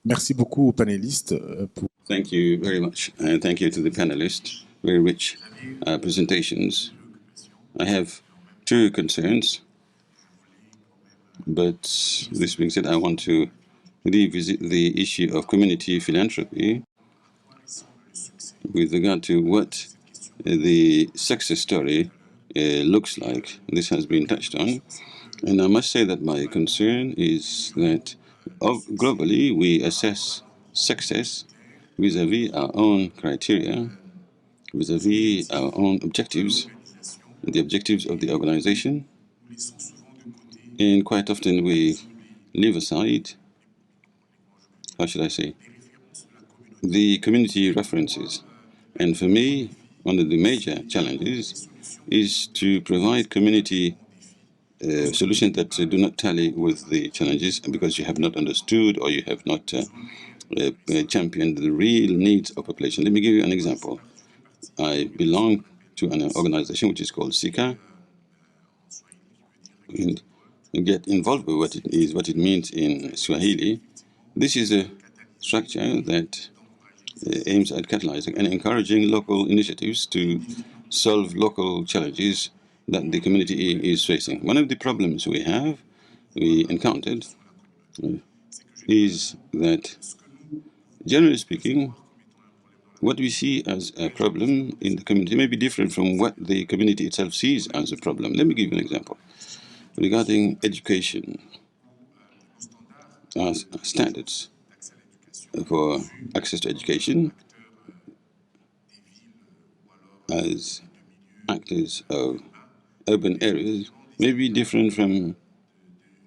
Merci beaucoup aux panélistes. Thank you very much. And thank you to the panelists. Very rich presentations. I have two concerns. But this being said, I want to revisit the issue of community philanthropy with regard to what the success story looks like. This has been touched on. And I must say that my concern is that globally we assess success vis-à-vis our own criteria, vis-à-vis our own objectives, the objectives of the organization. And quite often we leave aside, how should I say, the community references. And for me, one of the major challenges is to provide community solutions that do not tally with the challenges because you have not understood or you have not championed the real needs of population. Let me give you an example. I belong to an organization which is called SICA, and get involved with what it means in Swahili. This is a structure that aims at catalyzing and encouraging local initiatives to solve local challenges that the community is facing. One of the problems we encountered, is that, generally speaking, what we see as a problem in the community may be different from what the community itself sees as a problem. Let me give you an example. Regarding education, standards for access to education as actors of urban areas may be different from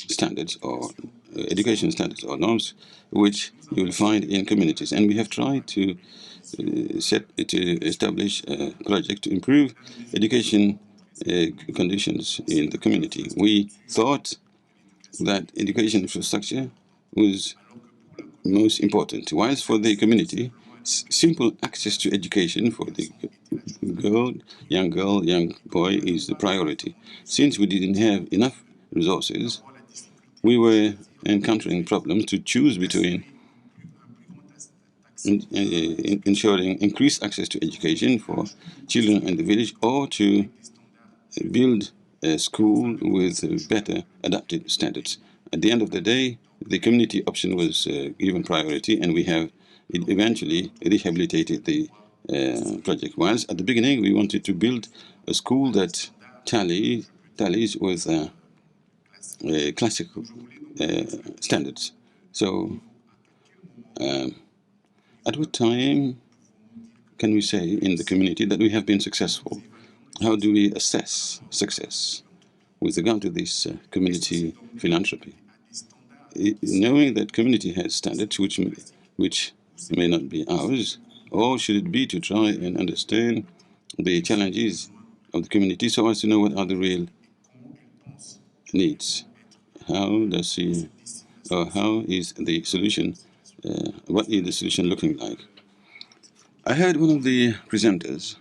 standards or education standards or norms which you will find in communities. And we have tried to establish a project to improve education conditions in the community. We thought that education infrastructure was most important, whilst for the community, simple access to education for the young girl, young boy is the priority. Since we didn't have enough resources, we were encountering problems to choose between ensuring increased access to education for children in the village or to build a school with better adapted standards. At the end of the day, the community option was given priority, and we have eventually rehabilitated the project. Whilst at the beginning we wanted to build a school that tallies with classical standards. So, at what time can we say in the community that we have been successful? How do we assess success with regard to this community philanthropy? Knowing that community has standards which may not be ours, or should it be to try and understand the challenges of the community so as to know what are the real needs? How does he, or how is the solution, what is the solution looking like? I heard one of the presenters,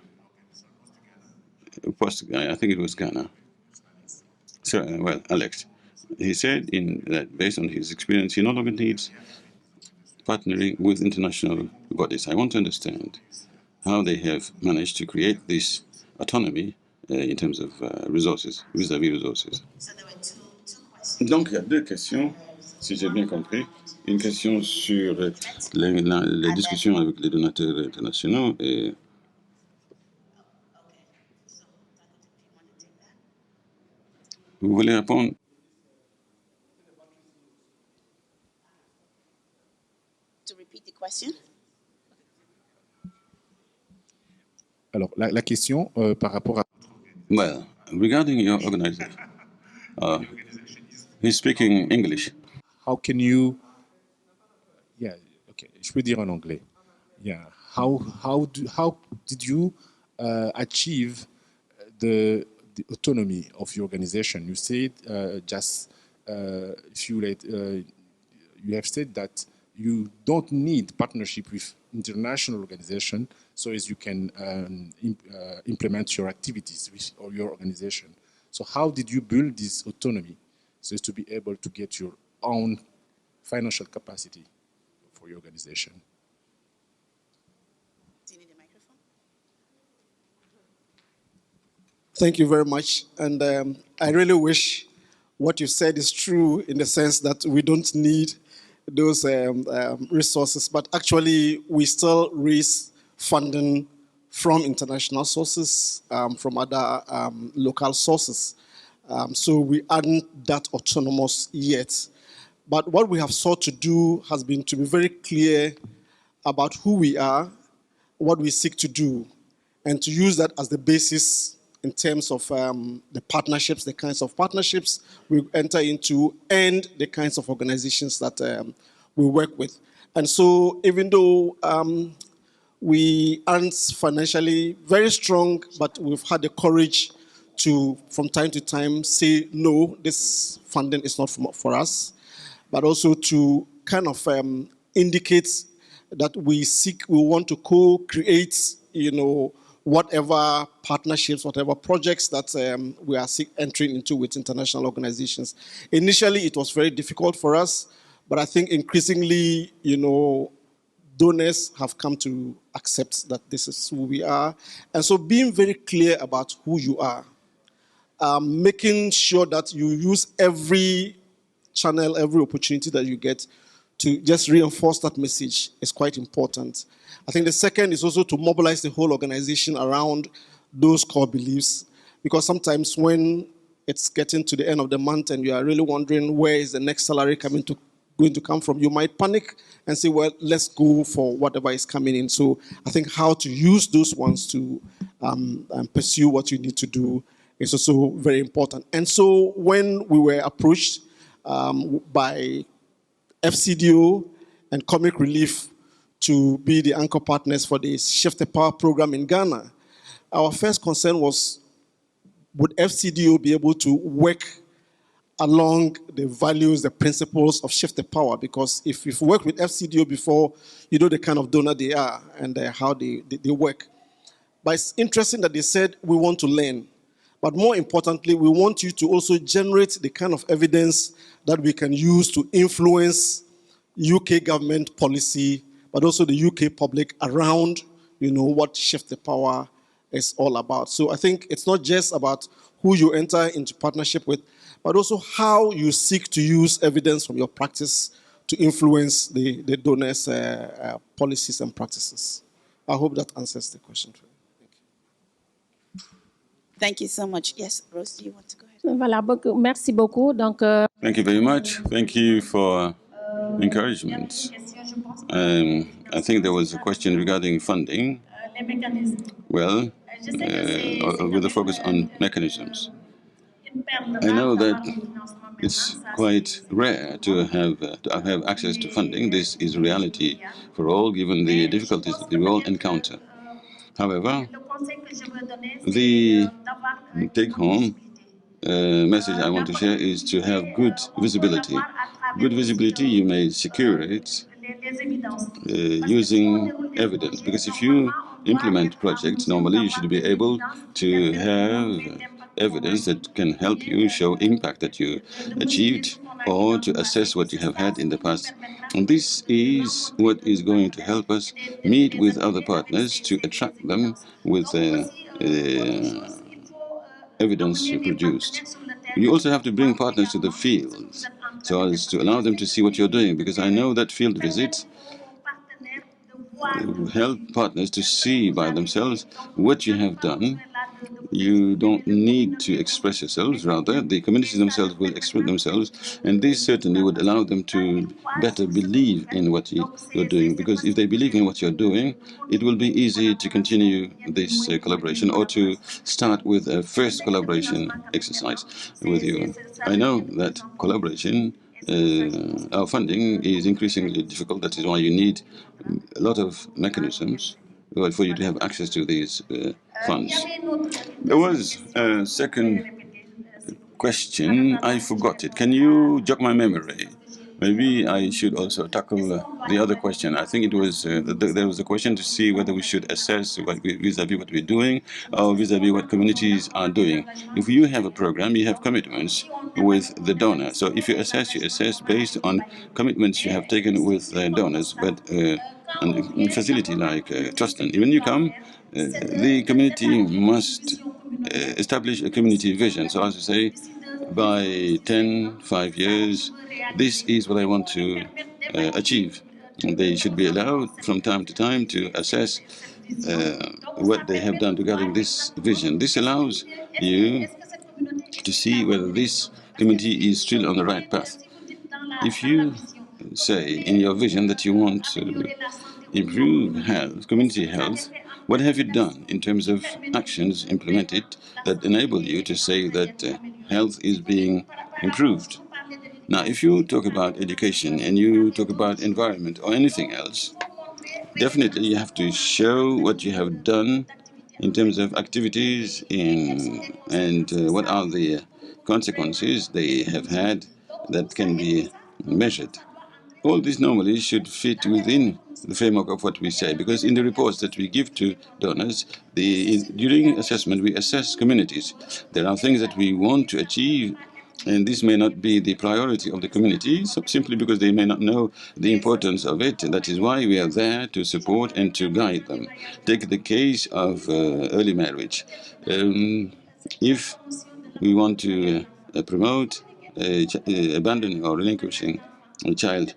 I think it was Ghana, Alex, he said that based on his experience, he no longer needs partnering with international bodies. I want to understand how they have managed to create this autonomy in terms of resources, vis-à-vis resources. Donc, il y a deux questions, si j'ai bien compris. Une question sur les discussions avec les donateurs internationaux et vous voulez répondre? To repeat the question? Alors, la question par rapport à... Well, regarding your organization, he's speaking English. How can you... Yeah, okay, je peux dire en anglais. Yeah, how did you achieve the autonomy of your organization? You said you have said that you don't need partnership with international organization so as you can implement your activities with or your organization. So how did you build this autonomy so as to be able to get your own financial capacity for your organization? Do you need a microphone? Thank you very much. And I really wish what you said is true in the sense that we don't need those resources, but actually we still raise funding from international sources, from other local sources. So we aren't that autonomous yet. But what we have sought to do has been to be very clear about who we are, what we seek to do, and to use that as the basis in terms of the partnerships, the kinds of partnerships we enter into, and the kinds of organizations that we work with. And so even though we aren't financially very strong, but we've had the courage to, from time to time, say, no, this funding is not for us, but also to kind of indicate that we want to co-create, whatever partnerships, whatever projects that we are entering into with international organizations. Initially, it was very difficult for us, but I think increasingly, donors have come to accept that this is who we are. And so being very clear about who you are, making sure that you use every channel, every opportunity that you get to just reinforce that message is quite important. I think the second is also to mobilize the whole organization around those core beliefs, because sometimes when it's getting to the end of the month and you are really wondering where is the next salary going to come from, you might panic and say, well, let's go for whatever is coming in. So I think how to use those ones to pursue what you need to do is also very important. And so when we were approached by FCDO and Comic Relief to be the anchor partners for the Shift the Power program in Ghana, our first concern was, would FCDO be able to work along the values, the principles of Shift the Power? Because if you've worked with FCDO before, you know the kind of donor they are and how they work. But it's interesting that they said, we want to learn. But more importantly, we want you to also generate the kind of evidence that we can use to influence UK government policy, but also the UK public around, what Shift the Power is all about. So I think it's not just about who you enter into partnership with, but also how you seek to use evidence from your practice to influence the donors' policies and practices. I hope that answers the question. Thank you so much. Yes, Rose, do you want to go ahead? Voilà, merci beaucoup. Donc, Thank you very much. Thank you for encouragement. I think there was a question regarding funding. Well, with a focus on mechanisms. I know that it's quite rare to have access to funding. This is a reality for all, given the difficulties that we all encounter. However, the take-home message I want to share is to have good visibility. Good visibility, you may secure it using evidence, because if you implement projects, normally you should be able to have evidence that can help you show impact that you achieved or to assess what you have had in the past. And this is what is going to help us meet with other partners to attract them with evidence produced. You also have to bring partners to the field so as to allow them to see what you're doing, because I know that field visits help partners to see by themselves what you have done. You don't need to express yourselves, rather the communities themselves will express themselves, and this certainly would allow them to better believe in what you're doing, because if they believe in what you're doing, it will be easy to continue this collaboration or to start with a first collaboration exercise with you. I know that collaboration, our funding is increasingly difficult. That is why you need a lot of mechanisms for you to have access to these funds. There was a second question. I forgot it. Can you jog my memory? Maybe I should also tackle the other question. I think it was there was a question to see whether we should assess vis-à-vis what we're doing or vis-à-vis what communities are doing. If you have a program, you have commitments with the donor. So if you assess based on commitments you have taken with donors. But a facility like Tostan, when you come, the community must establish a community vision. So as I say, by 5 years, this is what I want to achieve. And they should be allowed from time to time to assess what they have done regarding this vision. This allows you to see whether this community is still on the right path. If you say in your vision that you want to improve health, community health, what have you done in terms of actions implemented that enable you to say that health is being improved? Now, if you talk about education and you talk about environment or anything else, definitely you have to show what you have done in terms of activities and what are the consequences they have had that can be measured. All this normally should fit within the framework of what we say, because in the reports that we give to donors, during assessment we assess communities. There are things that we want to achieve, and this may not be the priority of the community, simply because they may not know the importance of it. And that is why we are there to support and to guide them. Take the case of early marriage. If we want to promote abandoning or relinquishing a child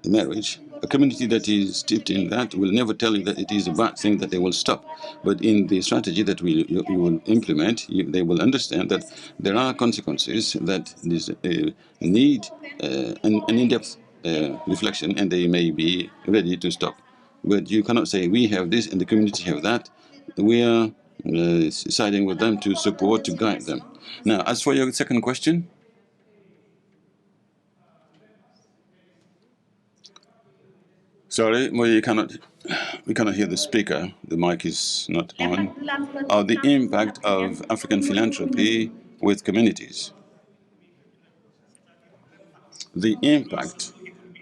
marriage, a community that is steeped in that will never tell you that it is a bad thing that they will stop. But in the strategy that you will implement, they will understand that there are consequences that need an in-depth reflection, and they may be ready to stop. But you cannot say we have this and the community have that. We are siding with them to support, to guide them. Now, as for your second question, sorry, we cannot hear the speaker. The mic is not on. The impact of African philanthropy with communities. The impact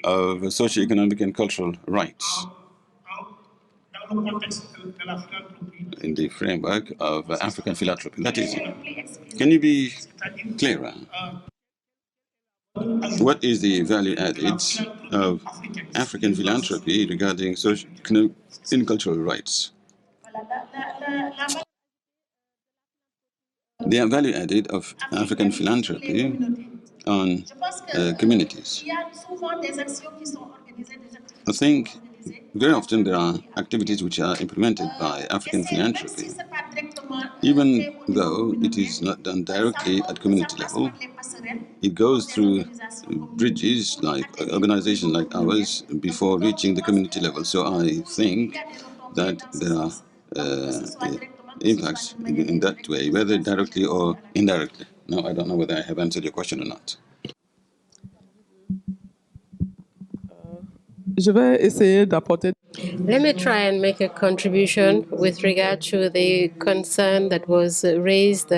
of socioeconomic and cultural rights in the framework of African philanthropy. That is it. Can you be clearer? What is the value added of African philanthropy regarding social and cultural rights? The value added of African philanthropy on communities. I think very often there are activities which are implemented by African philanthropy, even though it is not done directly at community level. It goes through bridges like organizations like ours before reaching the community level. So I think that there are impacts in that way, whether directly or indirectly. Now, I don't know whether I have answered your question or not. Je vais essayer d'apporter. Let me try and make a contribution with regard to the concern that was raised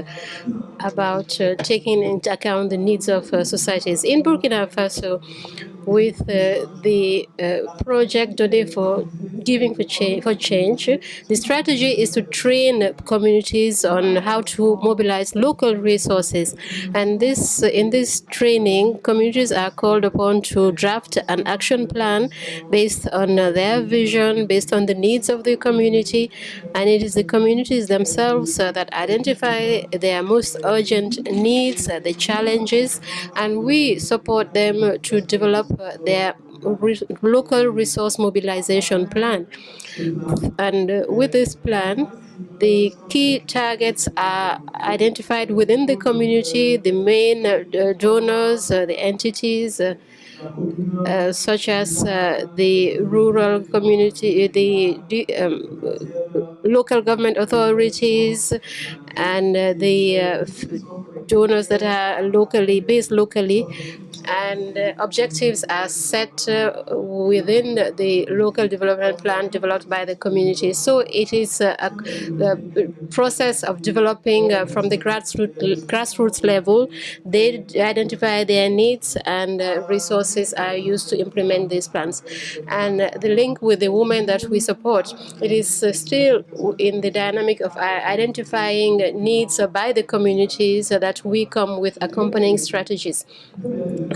about taking into account the needs of societies. In Burkina Faso, with the project Donner for Giving for Change, the strategy is to train communities on how to mobilize local resources. And in this training, communities are called upon to draft an action plan based on their vision, based on the needs of the community. And it is the communities themselves that identify their most urgent needs, the challenges, and we support them to develop their local resource mobilization plan. And with this plan, the key targets are identified within the community, the main donors, the entities, such as the rural community, the local government authorities, and the donors that are based locally. And objectives are set within the local development plan developed by the community. So it is a process of developing from the grassroots level. They identify their needs, and resources are used to implement these plans. And the link with the women that we support, it is still in the dynamic of identifying needs by the communities so that we come with accompanying strategies.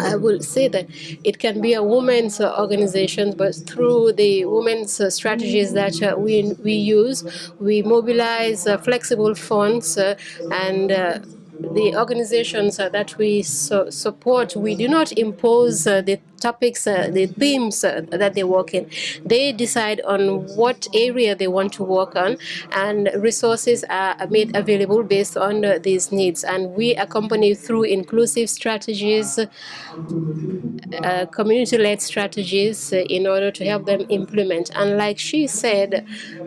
I will say that it can be a women's organization, but through the women's strategies that we use, we mobilize flexible funds and the organizations that we support, we do not impose the topics, the themes that they work in. They decide on what area they want to work on, and resources are made available based on these needs. And we accompany through inclusive strategies, community-led strategies in order to help them implement. And like she said,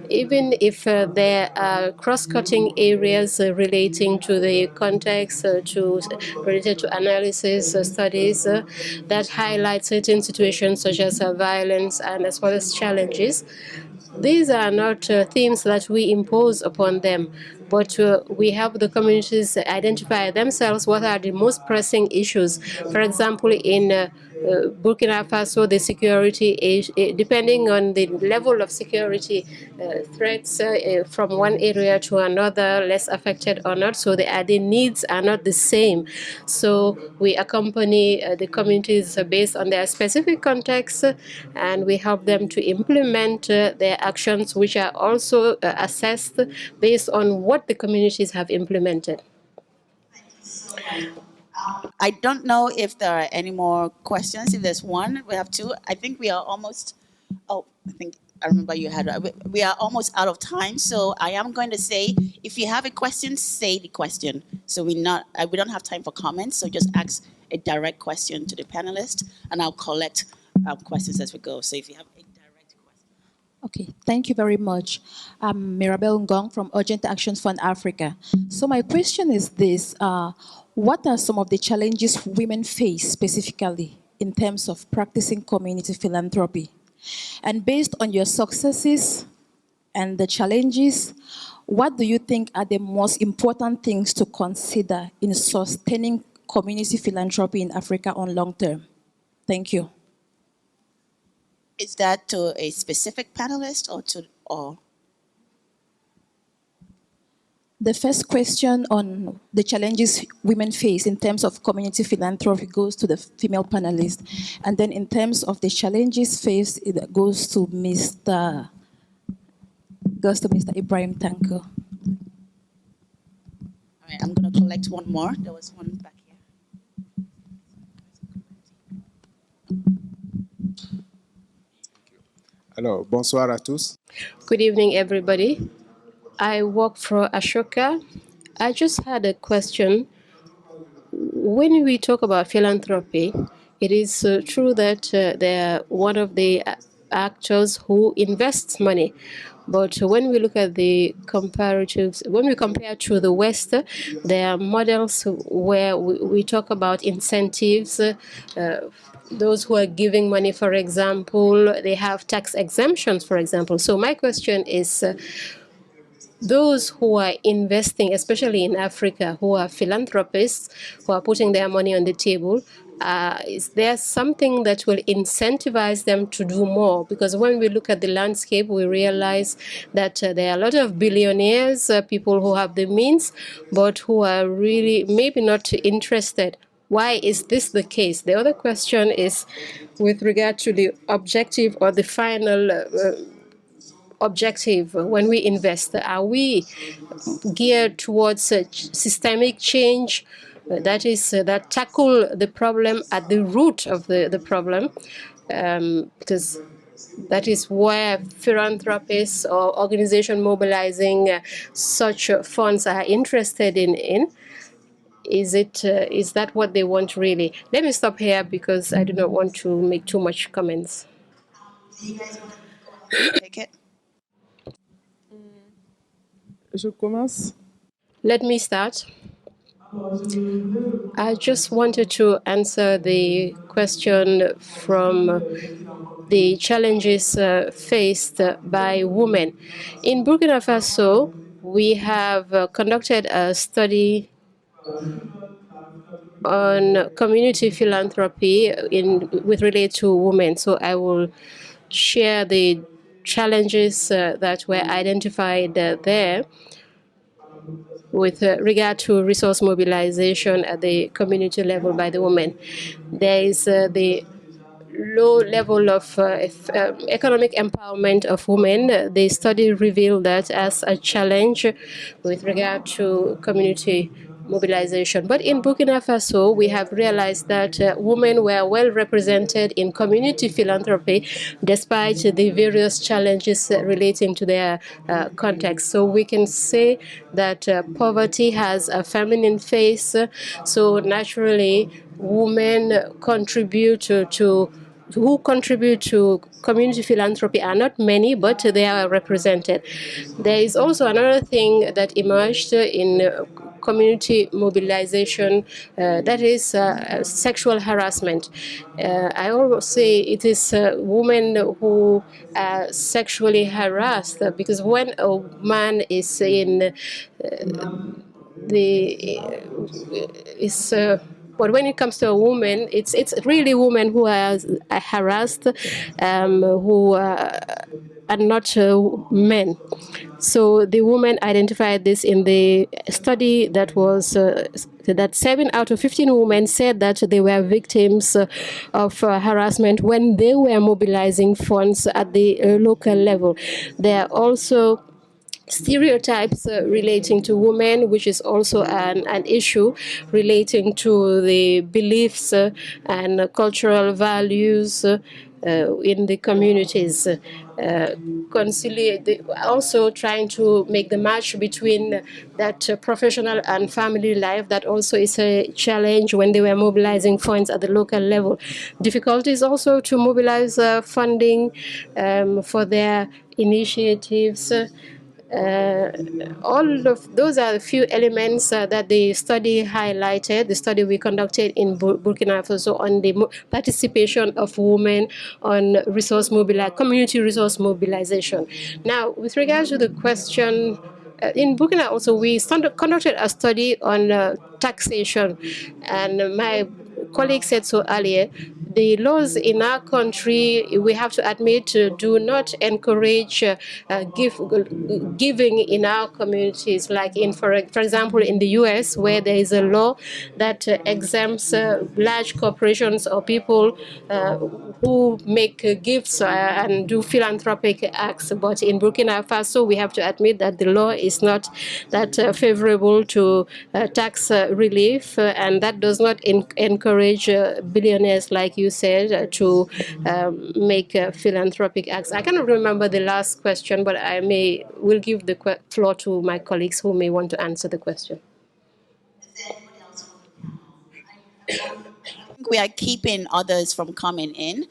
even if there are cross-cutting areas relating to the context, related to analysis studies that highlight certain situations such as violence and as well as challenges, these are not themes that we impose upon them, but we help the communities identify themselves what are the most pressing issues. For example, in Burkina Faso, the security, depending on the level of security threats from one area to another, less affected or not, so the needs are not the same. So we accompany the communities based on their specific context, and we help them to implement their actions, which are also assessed based on what the communities have implemented. I don't know if there are any more questions. If there's one, we have two. I think we are almost, I remember you had, we are almost out of time. So I am going to say, if you have a question, say the question. So we don't have time for comments. So just ask a direct question to the panelists, and I'll collect questions as we go. So if you have a direct question. Okay, thank you very much. I'm Mirabel Ngong from Urgent Action Fund Africa. So my question is this, what are some of the challenges women face specifically in terms of practicing community philanthropy? And based on your successes and the challenges, what do you think are the most important things to consider in sustaining community philanthropy in Africa on long term? Thank you. Is that to a specific panelist or to all? The first question on the challenges women face in terms of community philanthropy goes to the female panelist. And then in terms of the challenges faced, it goes to Mr. Ibrahim Tanko. All right, I'm going to collect one more. There was one back here. Alors, bonsoir à tous. Good evening, everybody. I work for Ashoka. I just had a question. When we talk about philanthropy, it is true that they are one of the actors who invests money. But when we look at the comparatives, when we compare to the West, there are models where we talk about incentives. Those who are giving money, for example, they have tax exemptions, for example. So my question is, those who are investing, especially in Africa, who are philanthropists, who are putting their money on the table, is there something that will incentivize them to do more? Because when we look at the landscape, we realize that there are a lot of billionaires, people who have the means, but who are really maybe not interested. Why is this the case? The other question is with regard to the objective or the final objective when we invest. Are we geared towards systemic change that tackle the problem at the root of the problem? Because that is where philanthropists or organizations mobilizing such funds are interested in. Is that what they want really? Let me stop here because I do not want to make too much comments. Do you guys want to take it? Je commence. Let me start. I just wanted to answer the question from the challenges faced by women. In Burkina Faso, we have conducted a study on community philanthropy with relate to women. So I will share the challenges that were identified there with regard to resource mobilization at the community level by the women. There is the low level of economic empowerment of women. The study revealed that as a challenge with regard to community mobilization. But in Burkina Faso, we have realized that women were well represented in community philanthropy, despite the various challenges relating to their context. So we can say that poverty has a feminine face, so naturally women contribute to who contribute to community philanthropy are not many, but they are represented. There is also another thing that emerged in community mobilization, that is sexual harassment. I always say it is women who are sexually harassed, because when a man is in but when it comes to a woman, it's really women who are harassed, who are not men. So the women identified this in the study that was that 7 out of 15 women said that they were victims of harassment when they were mobilizing funds at the local level. There are also stereotypes relating to women, which is also an issue relating to the beliefs and cultural values in the communities. Also trying to make the match between that professional and family life, that also is a challenge when they were mobilizing funds at the local level. Difficulties also to mobilize funding for their initiatives. All of those are the few elements that the study highlighted, the study we conducted in Burkina Faso on the participation of women on community resource mobilization. Now, with regards to the question, in Burkina also, we conducted a study on taxation, and my colleague said so earlier. The laws in our country, we have to admit, do not encourage giving in our communities. Like for example, in the U.S., where there is a law that exempts large corporations or people who make gifts and do philanthropic acts. But in Burkina Faso, we have to admit that the law is not that favorable to tax relief, and that does not encourage billionaires, like you said, to make philanthropic acts. I cannot remember the last question, but will give the floor to my colleagues who may want to answer the question. We are keeping others from coming in.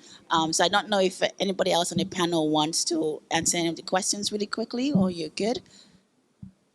So I don't know if anybody else on the panel wants to answer any of the questions really quickly, or you're good.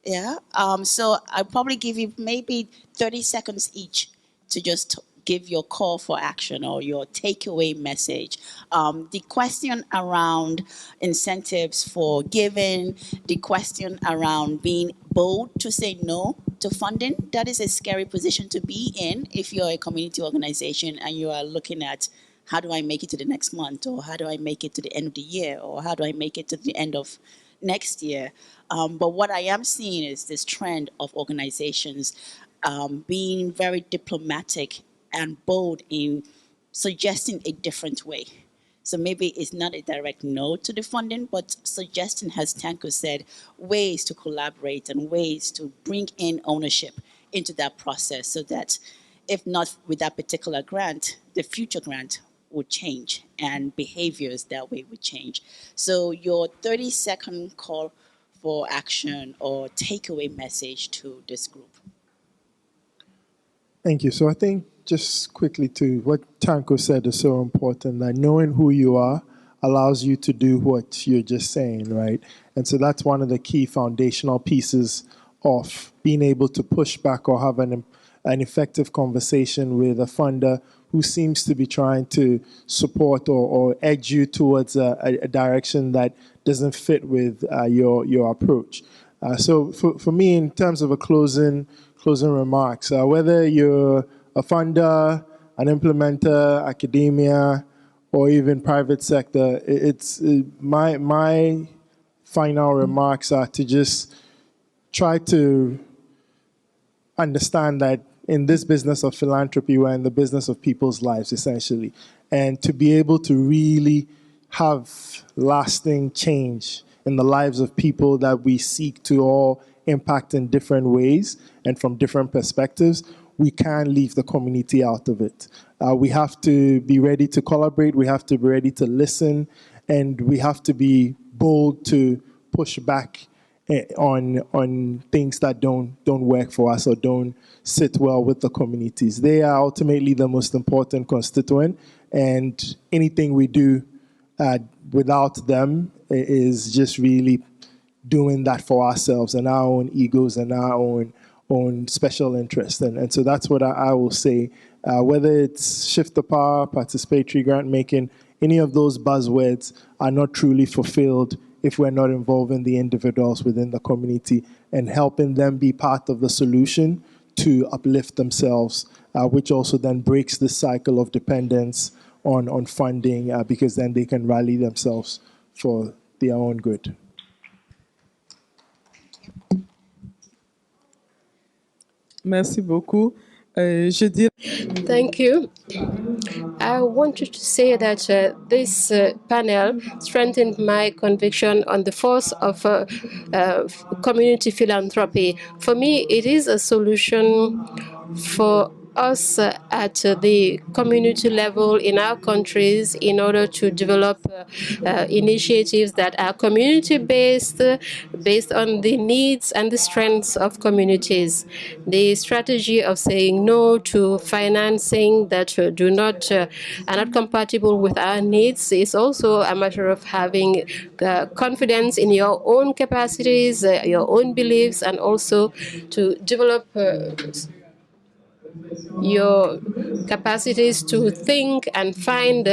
Yeah. So I'll probably give you maybe 30 seconds each to just give your call for action or your takeaway message. The question around incentives for giving, the question around being bold to say no to funding, that is a scary position to be in if you're a community organization and you are looking at, how do I make it to the next month, or how do I make it to the end of the year, or how do I make it to the end of next year? But what I am seeing is this trend of organizations being very diplomatic and bold in suggesting a different way. So maybe it's not a direct no to the funding, but suggesting, as Tanko said, ways to collaborate and ways to bring in ownership into that process, so that if not with that particular grant, the future grant would change and behaviors that way would change. So your 30-second call for action or takeaway message to this group. Thank you. So I think just quickly to what Tanko said is so important, that knowing who you are allows you to do what you're just saying, right? And so that's one of the key foundational pieces of being able to push back or have an effective conversation with a funder who seems to be trying to support or edge you towards a direction that doesn't fit with your approach. So for me, in terms of a closing remarks, whether you're a funder, an implementer, academia, or even private sector, my final remarks are to just try to understand that in this business of philanthropy, we're in the business of people's lives, essentially. And to be able to really have lasting change in the lives of people that we seek to all impact in different ways and from different perspectives, we can't leave the community out of it. We have to be ready to collaborate, we have to be ready to listen, and we have to be bold to push back on things that don't work for us or don't sit well with the communities. They are ultimately the most important constituent, and anything we do without them is just really doing that for ourselves and our own egos and our own special interests. And so that's what I will say. Whether it's shift the power, participatory grant making, any of those buzzwords are not truly fulfilled if we're not involving the individuals within the community and helping them be part of the solution to uplift themselves, which also then breaks the cycle of dependence on funding, because then they can rally themselves for their own good. Merci beaucoup. Je dirais... Thank you. I wanted to say that this panel strengthened my conviction on the force of community philanthropy. For me, it is a solution for us at the community level in our countries in order to develop initiatives that are community-based, based on the needs and the strengths of communities. The strategy of saying no to financing that are not compatible with our needs is also a matter of having confidence in your own capacities, your own beliefs, and also to develop your capacities to think and find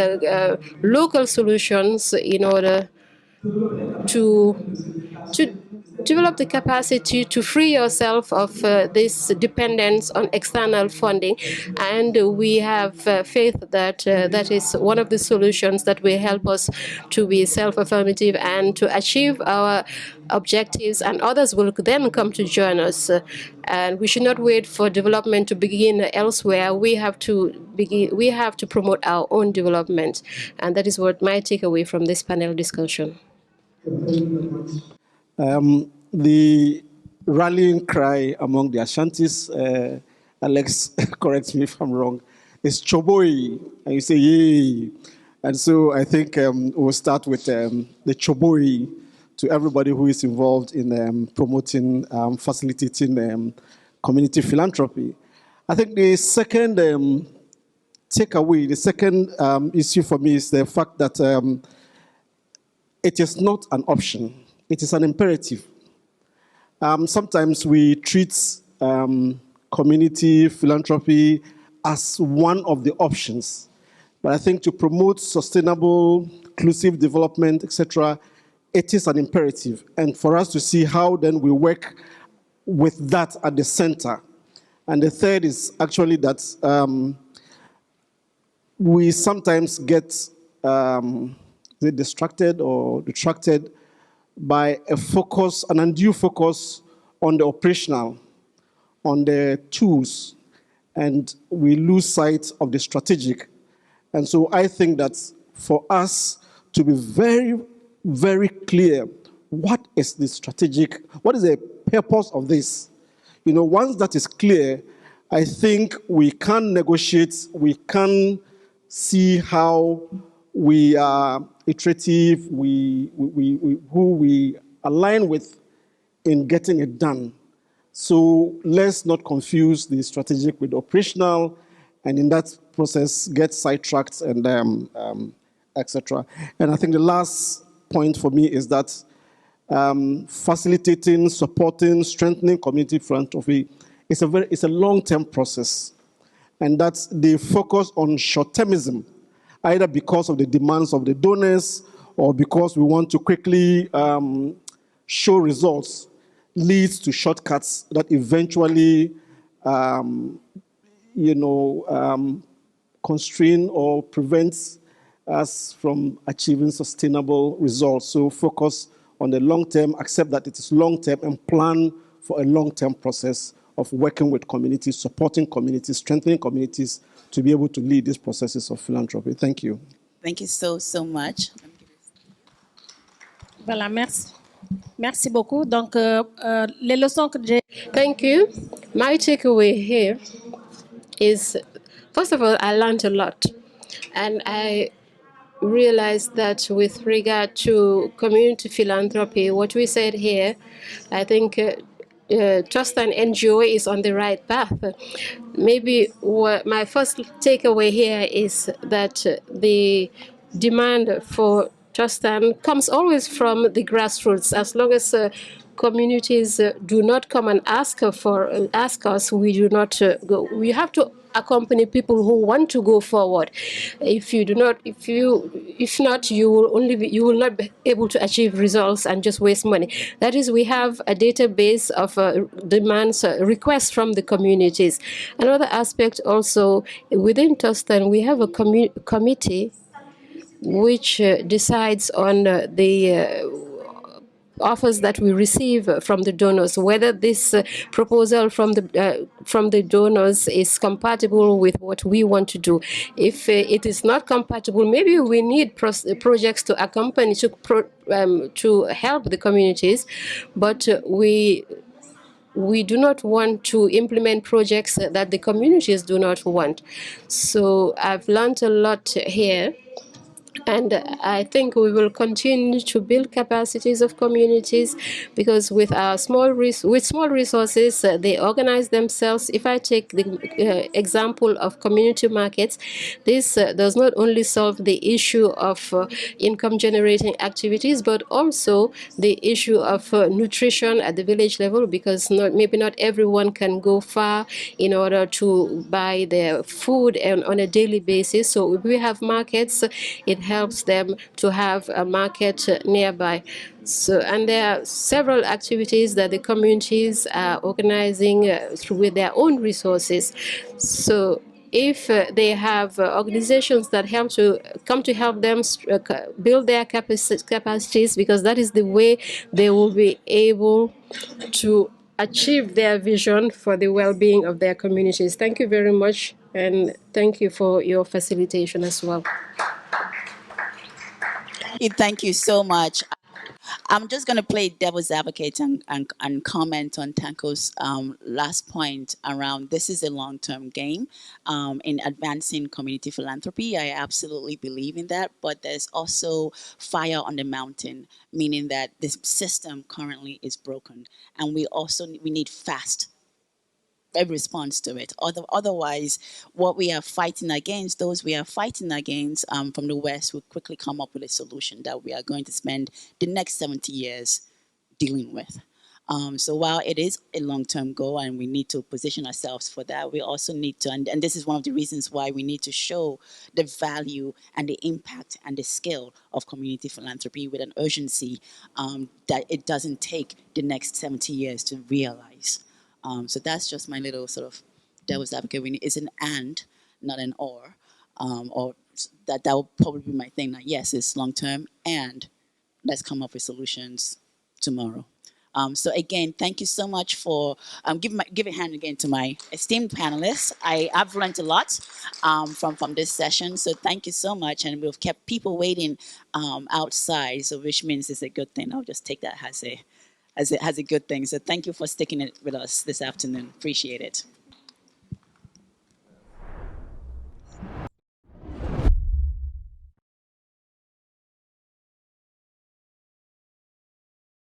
local solutions in order to develop the capacity to free yourself of this dependence on external funding. And we have faith that that is one of the solutions that will help us to be self-affirmative and to achieve our objectives, and others will then come to join us. And we should not wait for development to begin elsewhere. We have to promote our own development. And that is what my takeaway from this panel discussion. The rallying cry among the Ashantis, Alex, correct me if I'm wrong, is Choboi, and you say yay. And so I think we'll start with the Choboi to everybody who is involved in promoting, facilitating community philanthropy. I think the second takeaway, the second issue for me is the fact that it is not an option, it is an imperative. Sometimes we treat community philanthropy as one of the options. But I think to promote sustainable, inclusive development, etc., it is an imperative. And for us to see how then we work with that at the center. And the third is actually that we sometimes get distracted or detracted by a focus, an undue focus on the operational, on the tools, and we lose sight of the strategic. And so I think that for us to be very, very clear, what is the strategic, what is the purpose of this? You know, once that is clear, I think we can negotiate, we can see how we are iterative, who we align with in getting it done. So let's not confuse the strategic with operational, and in that process get sidetracked and etc. And I think the last point for me is that facilitating, supporting, strengthening community philanthropy is a long-term process, and that's the focus on short-termism, either because of the demands of the donors or because we want to quickly show results, leads to shortcuts that eventually, constrain or prevent us from achieving sustainable results. So focus on the long term, accept that it is long term, and plan for a long-term process of working with communities, supporting communities, strengthening communities to be able to lead these processes of philanthropy. Thank you. Thank you so much. Voilà, merci. Merci beaucoup. Donc, les leçons que j'ai... Thank you. My takeaway here is, first of all, I learned a lot. And I realized that with regard to community philanthropy, what we said here, I think Tostan NGO is on the right path. Maybe what my first takeaway here is that the demand for Tostan comes always from the grassroots. As long as communities do not come and ask us, we do not go. We have to accompany people who want to go forward. If not, you will not be able to achieve results and just waste money. That is, we have a database of demands, requests from the communities. Another aspect also within Tostan, we have a committee which decides on the offers that we receive from the donors, whether this proposal from the donors is compatible with what we want to do. If it is not compatible, maybe we need projects to accompany, to help the communities, but we do not want to implement projects that the communities do not want. So I've learned a lot here. And I think we will continue to build capacities of communities, because with our small resources, they organize themselves. If I take the example of community markets, this does not only solve the issue of income generating activities, but also the issue of nutrition at the village level, because maybe not everyone can go far in order to buy their food and on a daily basis. So if we have markets, it helps them to have a market nearby. So, and there are several activities that the communities are organizing with their own resources. So if they have organizations that help them build their capacities, because that is the way they will be able to achieve their vision for the well-being of their communities. Thank you very much, and thank you for your facilitation as well. Thank you so much. I'm just going to play devil's advocate and comment on Tanko's last point around this is a long-term game in advancing community philanthropy. I absolutely believe in that, but there's also fire on the mountain, meaning that this system currently is broken, and we need fast a response to it. Otherwise, what we are fighting against, those we are fighting against from the West, will quickly come up with a solution that we are going to spend the next 70 years dealing with. So while it is a long-term goal and we need to position ourselves for that, we also need to, and this is one of the reasons why we need to show the value and the impact and the scale of community philanthropy with an urgency that it doesn't take the next 70 years to realize. So that's just my little sort of devil's advocate. It's an and, not an or that will probably be my thing. Now, yes, it's long term, and let's come up with solutions tomorrow. So again, thank you so much for give a hand again to my esteemed panelists. I've learned a lot from this session. So thank you so much, and we've kept people waiting outside, so which means it's a good thing. I'll just take that as a good thing. So thank you for sticking it with us this afternoon. Appreciate it.